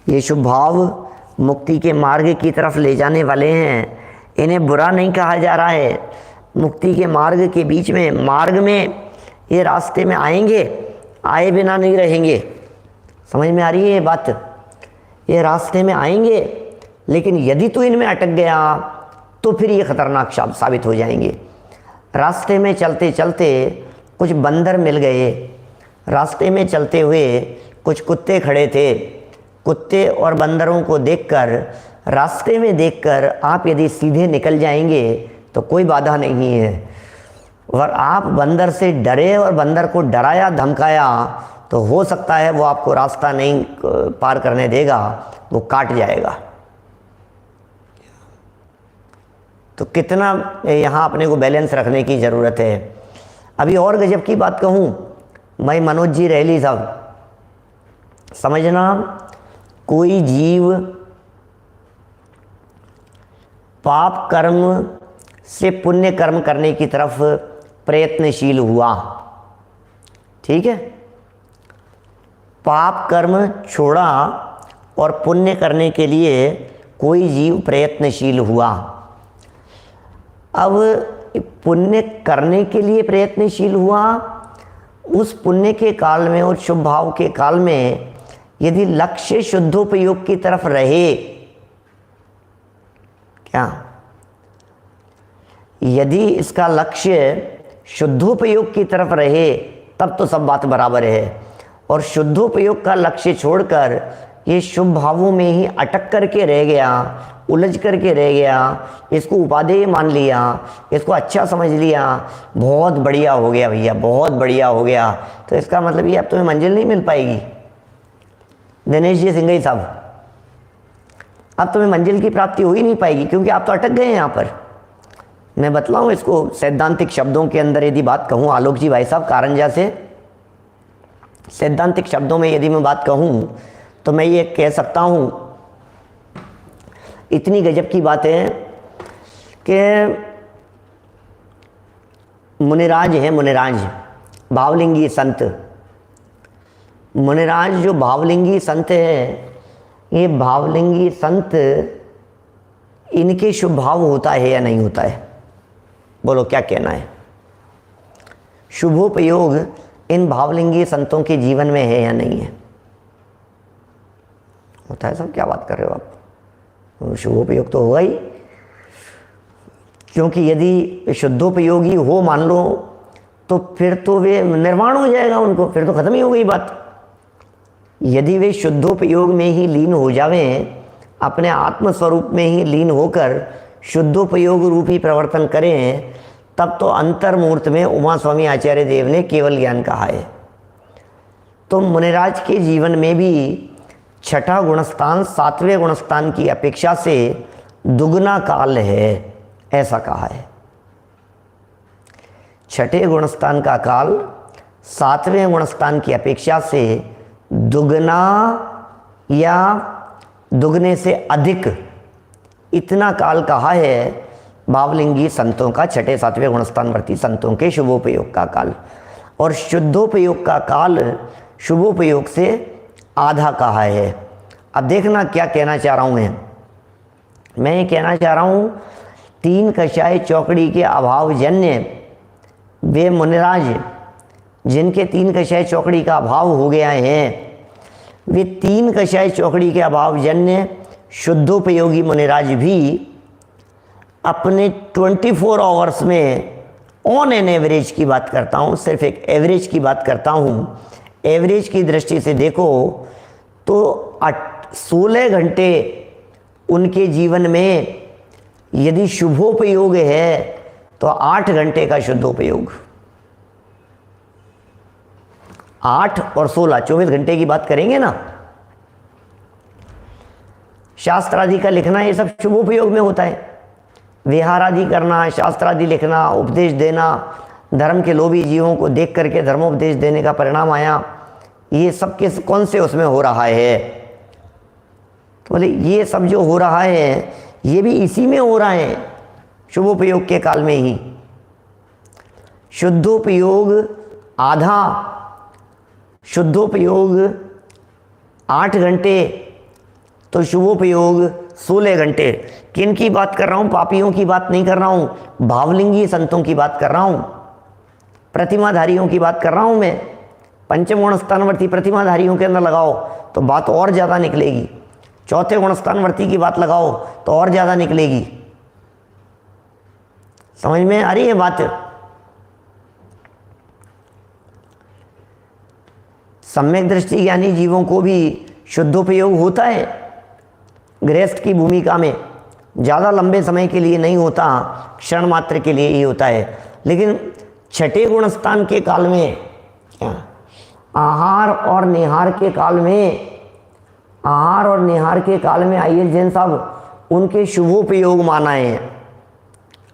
ये शुभ भाव मुक्ति के मार्ग की तरफ ले जाने वाले हैं, इन्हें बुरा नहीं कहा जा रहा है। मुक्ति के मार्ग के बीच में, मार्ग में, ये रास्ते में आएंगे, आए बिना नहीं रहेंगे। समझ में आ रही है ये बात? ये रास्ते में आएंगे, लेकिन यदि तू इनमें अटक गया तो फिर ये खतरनाक साबित हो जाएंगे। रास्ते में चलते चलते कुछ बंदर मिल गए, रास्ते में चलते हुए कुछ कुत्ते खड़े थे। कुत्ते और बंदरों को देखकर, रास्ते में देखकर आप यदि सीधे निकल जाएंगे तो कोई बाधा नहीं है, और आप बंदर से डरे और बंदर को डराया धमकाया तो हो सकता है वो आपको रास्ता नहीं पार करने देगा, वो काट जाएगा। तो कितना यहाँ अपने को बैलेंस रखने की ज़रूरत है। अभी और गजब की बात कहूँ मैं, मनोज जी रहली साहब, समझना, कोई जीव पाप कर्म से पुण्य कर्म करने की तरफ प्रयत्नशील हुआ, ठीक है, पाप कर्म छोड़ा और पुण्य करने के लिए कोई जीव प्रयत्नशील हुआ। अब पुण्य करने के लिए प्रयत्नशील हुआ, उस पुण्य के काल में, उस शुभ भाव के काल में यदि लक्ष्य शुद्धोपयोग की तरफ रहे, क्या यदि इसका लक्ष्य शुद्धोपयोग की तरफ रहे तब तो सब बात बराबर है। और शुद्धोपयोग का लक्ष्य छोड़कर ये शुभ भावों में ही अटक करके रह गया, उलझ करके रह गया, इसको उपादेय मान लिया, इसको अच्छा समझ लिया, बहुत बढ़िया हो गया भैया, बहुत बढ़िया हो गया, तो इसका मतलब ये अब तुम्हें मंजिल नहीं मिल पाएगी। दिनेश जी सिंघई साहब, अब तुम्हें मंजिल की प्राप्ति हो ही नहीं पाएगी, क्योंकि आप तो अटक गए हैं यहाँ पर। मैं बतलाऊँ इसको सैद्धांतिक शब्दों के अंदर यदि बात कहूँ, आलोक जी भाई साहब कारंजा से, सैद्धांतिक शब्दों में यदि मैं बात कहूँ तो मैं ये कह सकता हूँ, इतनी गजब की बात है कि मुनिराज है, मुनिराज भावलिंगी संत, मुनिराज जो भावलिंगी संत है, ये भावलिंगी संत, इनके शुभ भाव होता है या नहीं होता है? बोलो क्या कहना है? शुभोपयोग इन भावलिंगी संतों के जीवन में है या नहीं है? होता है सब? क्या बात कर रहे हो आप? शुभोपयोग तो होगा ही, क्योंकि यदि शुद्धोपयोगी हो मान लो तो फिर तो वे निर्वाण हो जाएगा उनको, फिर तो खत्म ही हो गई बात। यदि वे शुद्धोपयोग में ही लीन हो जावें, अपने आत्मस्वरूप में ही लीन होकर शुद्धोपयोग रूपी प्रवर्तन करें, तब तो अंतर्मूर्त में उमा स्वामी आचार्य देव ने केवल ज्ञान कहा है। तो मुनिराज के जीवन में भी छठा गुणस्थान सातवें गुणस्थान की अपेक्षा से दुगना काल है, ऐसा कहा है। छठे गुणस्थान का काल सातवें गुणस्थान की अपेक्षा से दुगना या दुगने से अधिक, इतना काल कहा है भावलिंगी संतों का, छठे सातवें गुणस्थानवर्ती संतों के शुभोपयोग का काल। और शुद्धोपयोग का काल शुभोपयोग से आधा कहा है। अब देखना क्या कहना चाह रहा हूँ मैं ये कहना चाह रहा हूँ, तीन कषाय चौकड़ी के अभावजन्य वे मुनिराज जिनके तीन कषाय चौकड़ी का अभाव हो गया है, वे तीन कषाय चौकड़ी के अभावजन्य शुद्धोपयोगी मुनिराज भी अपने 24 आवर्स में ऑन एन एवरेज की बात करता हूँ, सिर्फ एक एवरेज की बात करता हूँ, एवरेज की दृष्टि से देखो तो 16 घंटे उनके जीवन में यदि शुभोपयोग है तो 8 घंटे का शुद्धोपयोग। 8 और 16 24 घंटे की बात करेंगे ना। शास्त्र आदि का लिखना ये सब शुभोपयोग में होता है। विहार आदि करना, शास्त्र आदि लिखना, उपदेश देना, धर्म के लोभी जीवों को देख करके धर्मोपदेश देने का परिणाम आया, ये सब किस कौन से उसमें हो रहा है? तो बोले ये सब जो हो रहा है ये भी इसी में हो रहा है, शुभोपयोग के काल में ही। शुद्धोपयोग आधा, शुद्धोपयोग 8 घंटे, तो शुभोपयोग 16 घंटे। किन की बात कर रहा हूँ? पापियों की बात नहीं कर रहा हूँ, भावलिंगी संतों की बात कर रहा हूँ, प्रतिमाधारियों की बात कर रहा हूँ मैं। पंचम गुणस्थानवर्ती प्रतिमाधारियों के अंदर लगाओ तो बात और ज़्यादा निकलेगी, चौथे गुणस्थानवर्ती की बात लगाओ तो और ज़्यादा निकलेगी। समझ में आ रही है बात? सम्यक दृष्टि ज्ञानी जीवों को भी शुद्धोपयोग होता है, गृहस्थ की भूमिका में ज़्यादा लंबे समय के लिए नहीं होता, क्षण मात्र के लिए ही होता है। लेकिन छठे गुणस्थान के काल में, आहार और निहार के काल में, आहार और निहार के काल में आइए जैन साहब उनके शुभोपयोग माना है,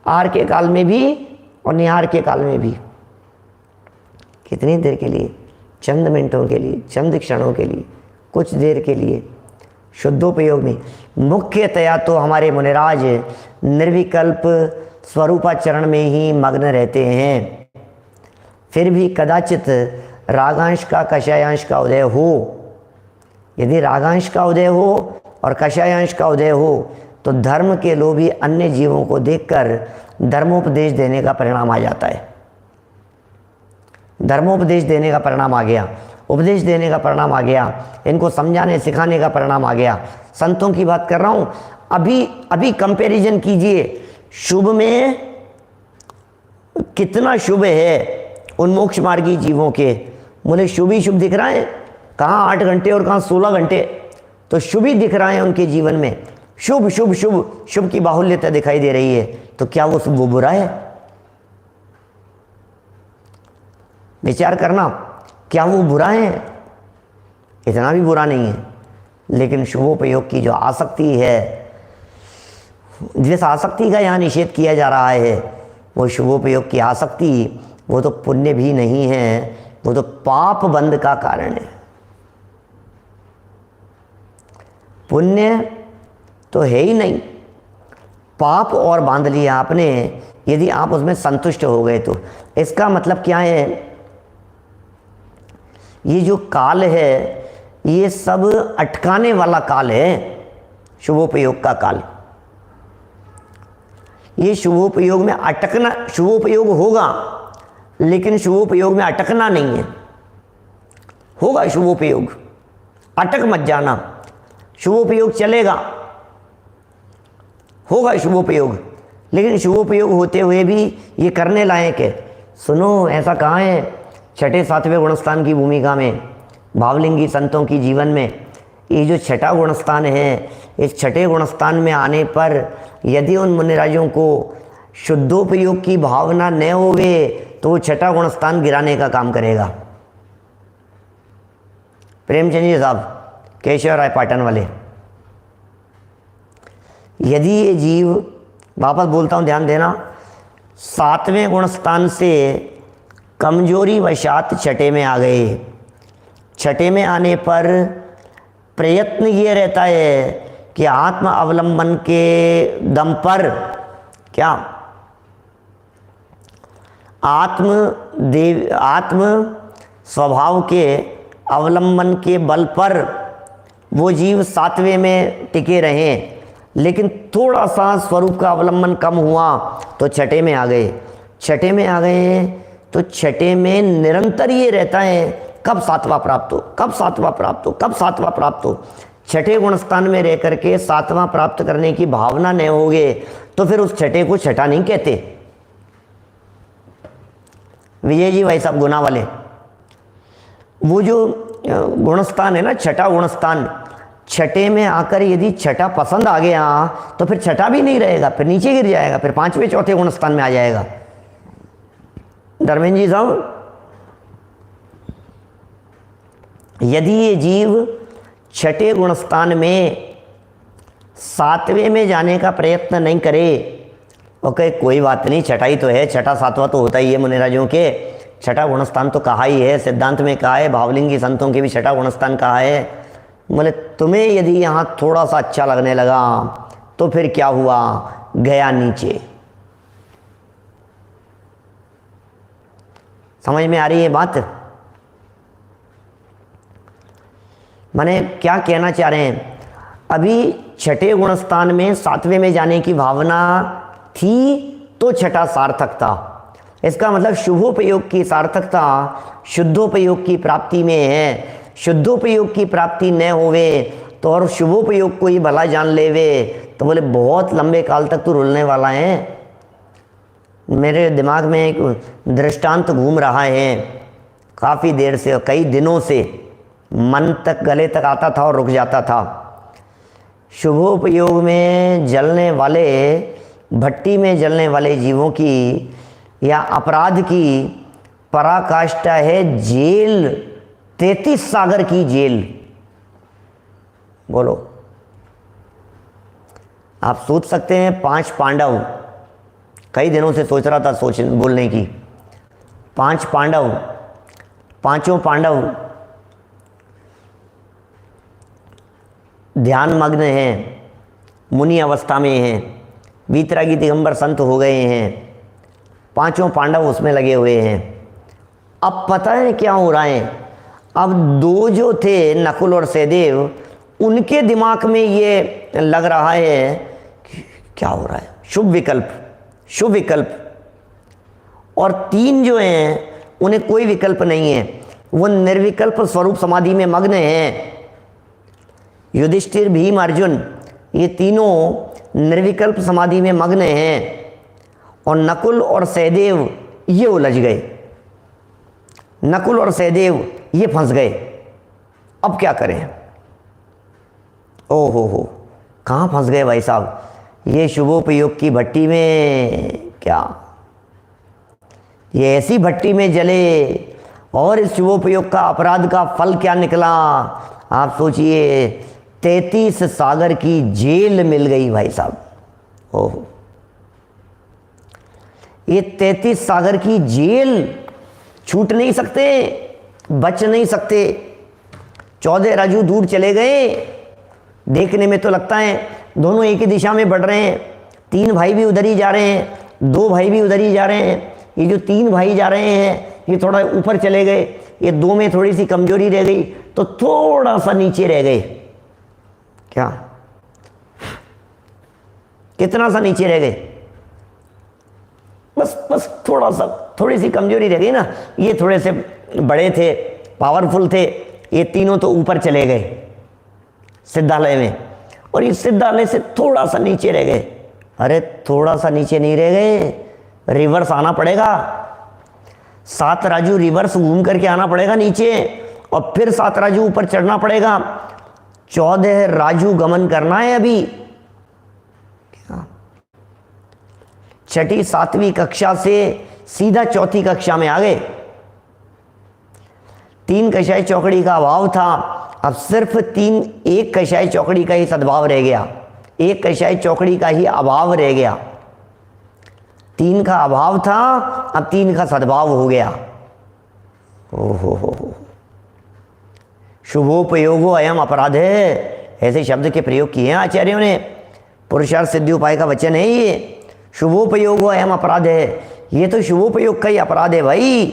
आहार के काल में भी और निहार के काल में भी। कितनी देर के लिए? चंद मिनटों के लिए, चंद क्षणों के लिए, कुछ देर के लिए शुद्धोपयोग में। मुख्यतया तो हमारे मुनिराज निर्विकल्प स्वरूपाचरण में ही मग्न रहते हैं। फिर भी कदाचित रागांश का कषायांश का उदय हो, यदि रागांश का उदय हो और कषायांश का उदय हो तो धर्म के लोभी अन्य जीवों को देखकर धर्मोपदेश देने का परिणाम आ जाता है। धर्मोपदेश देने का परिणाम आ गया, उपदेश देने का परिणाम आ गया, इनको समझाने सिखाने का परिणाम आ गया। संतों की बात कर रहा हूँ। अभी कंपैरिजन कीजिए, शुभ में कितना शुभ है उन मोक्ष मार्गी जीवों के। बोले शुभ ही शुभ दिख रहा है, कहाँ 8 घंटे और कहाँ 16 घंटे, तो शुभ ही दिख रहा है उनके जीवन में। शुभ शुभ शुभ शुभ की बाहुल्यता दिखाई दे रही है, तो क्या वो शुभ बुरा है? विचार करना, क्या वो बुरा है? इतना भी बुरा नहीं है। लेकिन शुभोपयोग की जो आसक्ति है, जिस आसक्ति का यहाँ निषेध किया जा रहा है, वो शुभोपयोग की आसक्ति, वो तो पुण्य भी नहीं है, वो तो पाप बंध का कारण है। पुण्य तो है ही नहीं, पाप और बांध लिया आपने, यदि आप उसमें संतुष्ट हो गए तो। इसका मतलब क्या है? ये जो काल है ये सब अटकाने वाला काल है, शुभोपयोग का काल। ये शुभोपयोग में अटकना, शुभोपयोग होगा लेकिन शुभोपयोग में अटकना नहीं है। होगा शुभोपयोग, अटक मत जाना, शुभोपयोग चलेगा, होगा शुभोपयोग, लेकिन शुभोपयोग होते हुए भी ये करने लायक है। सुनो, ऐसा कहाँ है छठे सातवें गुणस्थान की भूमिका में, भावलिंगी संतों की जीवन में ये जो छठा गुणस्थान है, इस छठे गुणस्थान में आने पर यदि उन मुनिराजों को शुद्धोपयोग की भावना न होवे तो वो छठा गुणस्थान गिराने का काम करेगा। प्रेमचंद जी साहब, केशव राय पाटन वाले, यदि ये जीव, वापस बोलता हूँ ध्यान देना, सातवें गुणस्थान से कमजोरी वशात छठे में आ गए, छठे में आने पर प्रयत्न ये रहता है कि आत्म अवलंबन के दम पर क्या आत्म स्वभाव के अवलंबन के बल पर वो जीव सातवें में टिके रहें, लेकिन थोड़ा सा स्वरूप का अवलंबन कम हुआ तो छठे में आ गए। छठे में आ गए तो छठे में निरंतर ये रहता है कब सातवां प्राप्त हो, कब सातवां प्राप्त हो, कब सातवां प्राप्त हो। छठे गुणस्थान में रह करके सातवां प्राप्त करने की भावना न होगे तो फिर उस छठे को छठा नहीं कहते। विजय जी भाई साहब गुना वाले, वो जो गुणस्थान है ना, छठा गुणस्थान, छठे में आकर यदि छठा पसंद आ गया तो फिर छठा भी नहीं रहेगा, फिर नीचे गिर जाएगा, फिर पांचवें चौथे गुणस्थान में आ जाएगा। धर्मेंद्र जी साहब, यदि ये जीव छठे गुणस्थान में सातवें में जाने का प्रयत्न नहीं करे, ओके कोई बात नहीं, छठा ही तो है, छठा सातवां तो होता ही है मुनिराजों के, छठा गुणस्थान तो कहा ही है, सिद्धांत में कहा है, भावलिंगी संतों के भी छठा गुणस्थान कहा है। बोले तुम्हें यदि यहाँ थोड़ा सा अच्छा लगने लगा तो फिर क्या हुआ, गया नीचे। समझ में आ रही है बात? मैंने क्या कहना चाह रहे हैं, अभी छठे गुणस्थान में सातवें में जाने की भावना थी तो छठा सार्थक था। इसका मतलब शुभोपयोग की सार्थकता शुद्धोपयोग की प्राप्ति में है। शुद्धोपयोग की प्राप्ति न होवे तो और शुभोपयोग को ही भला जान लेवे तो बोले बहुत लंबे काल तक तो रुलने वाला है। मेरे दिमाग में एक दृष्टांत घूम रहा है काफ़ी देर से, कई दिनों से, मन तक गले तक आता था और रुक जाता था। शुभोपयोग में जलने वाले, भट्टी में जलने वाले जीवों की या अपराध की पराकाष्ठा है जेल, 33 सागर की जेल। बोलो, आप सोच सकते हैं 5 पांडव, कई दिनों से सोच रहा था बोलने की, 5 पांडव, पांचों पांडव ध्यान मग्न हैं, मुनि अवस्था में हैं, वीतरागी दिगंबर संत हो गए हैं, पांचों पांडव उसमें लगे हुए हैं। अब पता है क्या हो रहा है, अब 2 जो थे नकुल और सहदेव, उनके दिमाग में ये लग रहा है कि क्या हो रहा है, शुभ विकल्प, शुभ विकल्प। और 3 जो हैं उन्हें कोई विकल्प नहीं है, वो निर्विकल्प स्वरूप समाधि में मग्न हैं। युधिष्ठिर, भीम, अर्जुन, ये तीनों निर्विकल्प समाधि में मग्न हैं और नकुल और सहदेव ये उलझ गए, नकुल और सहदेव ये फंस गए। अब क्या करें? ओ हो, कहाँ फंस गए भाई साहब, ये शुभोपयोग की भट्टी में। क्या ये ऐसी भट्टी में जले और इस शुभोपयोग का अपराध का फल क्या निकला? आप सोचिए, 33 सागर की जेल मिल गई भाई साहब। ओहो, ये 33 सागर की जेल छूट नहीं सकते, बच नहीं सकते। 14 राजू दूर चले गए, देखने में तो लगता है दोनों एक ही दिशा में बढ़ रहे हैं, 3 भाई भी उधर ही जा रहे हैं, 2 भाई भी उधर ही जा रहे हैं। ये जो 3 भाई जा रहे हैं ये थोड़ा ऊपर चले गए, ये 2 में थोड़ी सी कमजोरी रह गई तो थोड़ा सा नीचे रह गए। क्या, कितना सा नीचे रह गए? बस थोड़ी सी कमजोरी रह गई ना, ये थोड़े से बड़े थे, पावरफुल थे, ये तीनों तो ऊपर चले गए सिद्धालय में, और इस सिद्धालय से थोड़ा सा नीचे रह गए। अरे थोड़ा सा नीचे नहीं रह गए, रिवर्स आना पड़ेगा, 7 राजू रिवर्स घूम करके आना पड़ेगा नीचे, और फिर 7 राजू ऊपर चढ़ना पड़ेगा। 14 राजू गमन करना है अभी। छठी 7वीं कक्षा से सीधा 4थी कक्षा में आ गए। 3 कक्षाएं चौकड़ी का अभाव था, अब सिर्फ 1 कक्षाएं चौकड़ी का ही सद्भाव रह गया, 1 कक्षाएं चौकड़ी का ही अभाव रह गया। 3 का अभाव था, अब 3 का सद्भाव हो गया। ओहो, शुभोपयोगो अयम अपराध है, ऐसे शब्द के प्रयोग किए हैं आचार्यों ने। पुरुषार्थ सिद्धि उपाय का वचन है ये। शुभोपयोगो अयम अपराध है, ये तो शुभोपयोग का ही अपराध है भाई।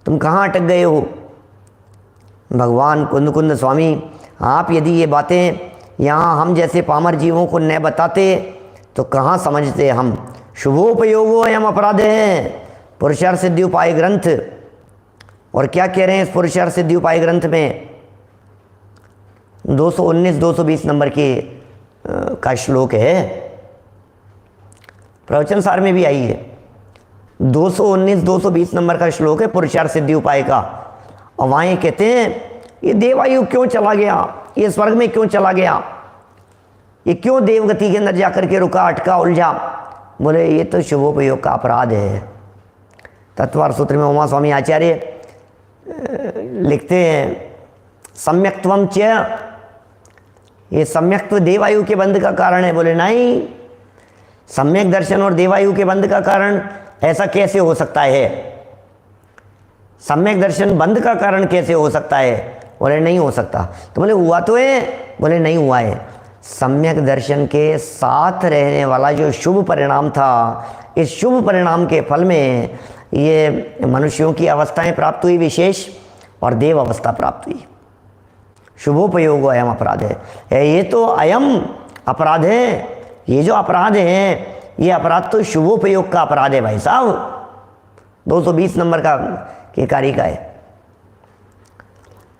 तुम कहाँ अटक गए हो? भगवान कुंद स्वामी, आप यदि ये बातें यहाँ हम जैसे पामर जीवों को न बताते तो कहाँ समझते हम। शुभोपयोगो अयम अपराध है, पुरुषार्थ सिद्धि उपाय ग्रंथ। और क्या कह रहे हैं इस पुरुषार्थ सिद्धि उपाय ग्रंथ में? 219-220 नंबर के का श्लोक है, प्रवचन सार में भी आई है। 219-220 नंबर का श्लोक है पुरुषार्थ सिद्धि उपाय का। और वहाँ ये कहते हैं ये देवायु क्यों चला गया, ये स्वर्ग में क्यों चला गया, ये क्यों देवगति के अंदर जाकर के रुका, अटका, उलझा? बोले ये तो शुभोपयोग का अपराध है। तत्वार्थ सूत्र में उमा स्वामी आचार्य लिखते हैं सम्यक्त्वम च, ये सम्यक्त्व देवायु के बंध का कारण है। बोले नहीं, सम्यक दर्शन और देवायु के बंध का कारण ऐसा कैसे हो सकता है? सम्यक दर्शन बंध का कारण कैसे हो सकता है? बोले नहीं हो सकता। तो बोले हुआ तो है? बोले नहीं हुआ है। सम्यक दर्शन के साथ रहने वाला जो शुभ परिणाम था, इस शुभ परिणाम के फल में ये मनुष्यों की अवस्थाएं प्राप्त हुई विशेष, और देव अवस्था प्राप्त हुई। शुभोपयोग अयम अपराध है, ये तो अयम अपराध है। ये जो अपराध है, ये अपराध तो शुभोपयोग का अपराध है भाई साहब। 220 नंबर का के कार्य का है।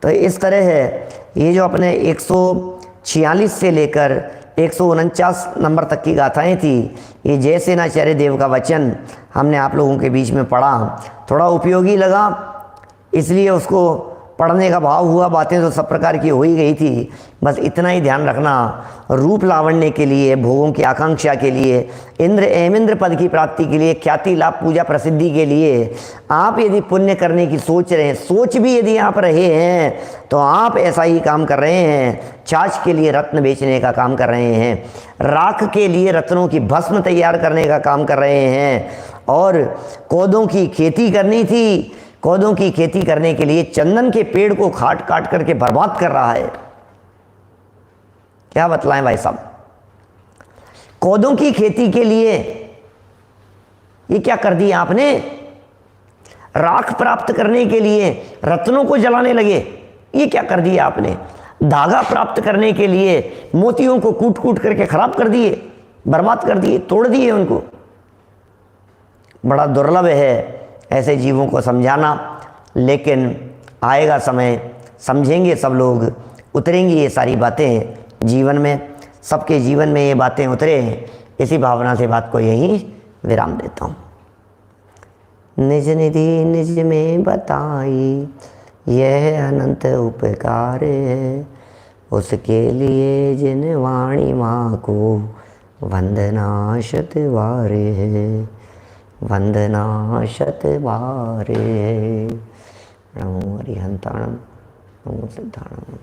तो इस तरह है, ये जो अपने 146 से लेकर 149 नंबर तक की गाथाएं थी, ये जयसेनाचार्य देव का वचन हमने आप लोगों के बीच में पढ़ा। थोड़ा उपयोगी लगा, इसलिए उसको पढ़ने का भाव हुआ। बातें तो सब प्रकार की हो ही गई थी, बस इतना ही ध्यान रखना, रूप लावण्य के लिए, भोगों की आकांक्षा के लिए, इंद्र एमिंद्र पद की प्राप्ति के लिए, ख्याति लाभ पूजा प्रसिद्धि के लिए आप यदि पुण्य करने की सोच रहे हैं, सोच भी यदि आप रहे हैं, तो आप ऐसा ही काम कर रहे हैं। छाछ के लिए रत्न बेचने का काम कर रहे हैं, राख के लिए रत्नों की भस्म तैयार करने का काम कर रहे हैं, और कोदों की खेती करनी थी, कोदों की खेती करने के लिए चंदन के पेड़ को काट काट करके बर्बाद कर रहा है। क्या बतलाएं भाई साहब? कोदों की खेती के लिए ये क्या कर दिया आपने? राख प्राप्त करने के लिए रत्नों को जलाने लगे, ये क्या कर दिया आपने? धागा प्राप्त करने के लिए मोतियों को कूट कूट करके खराब कर दिए, बर्बाद कर दिए, तोड़ दिए उनको। बड़ा दुर्लभ है ऐसे जीवों को समझाना, लेकिन आएगा समय, समझेंगे सब लोग, उतरेंगी ये सारी बातें जीवन में, सबके जीवन में ये बातें उतरे। इसी भावना से बात को यहीं विराम देता हूँ। निज निधि निज में बताई, यह अनंत उपकार है, उसके लिए जिन वाणी माँ को वंदना शतवार है, वंदना शतवार है। नमो अरिहंताणम, नमो सिद्धाणम।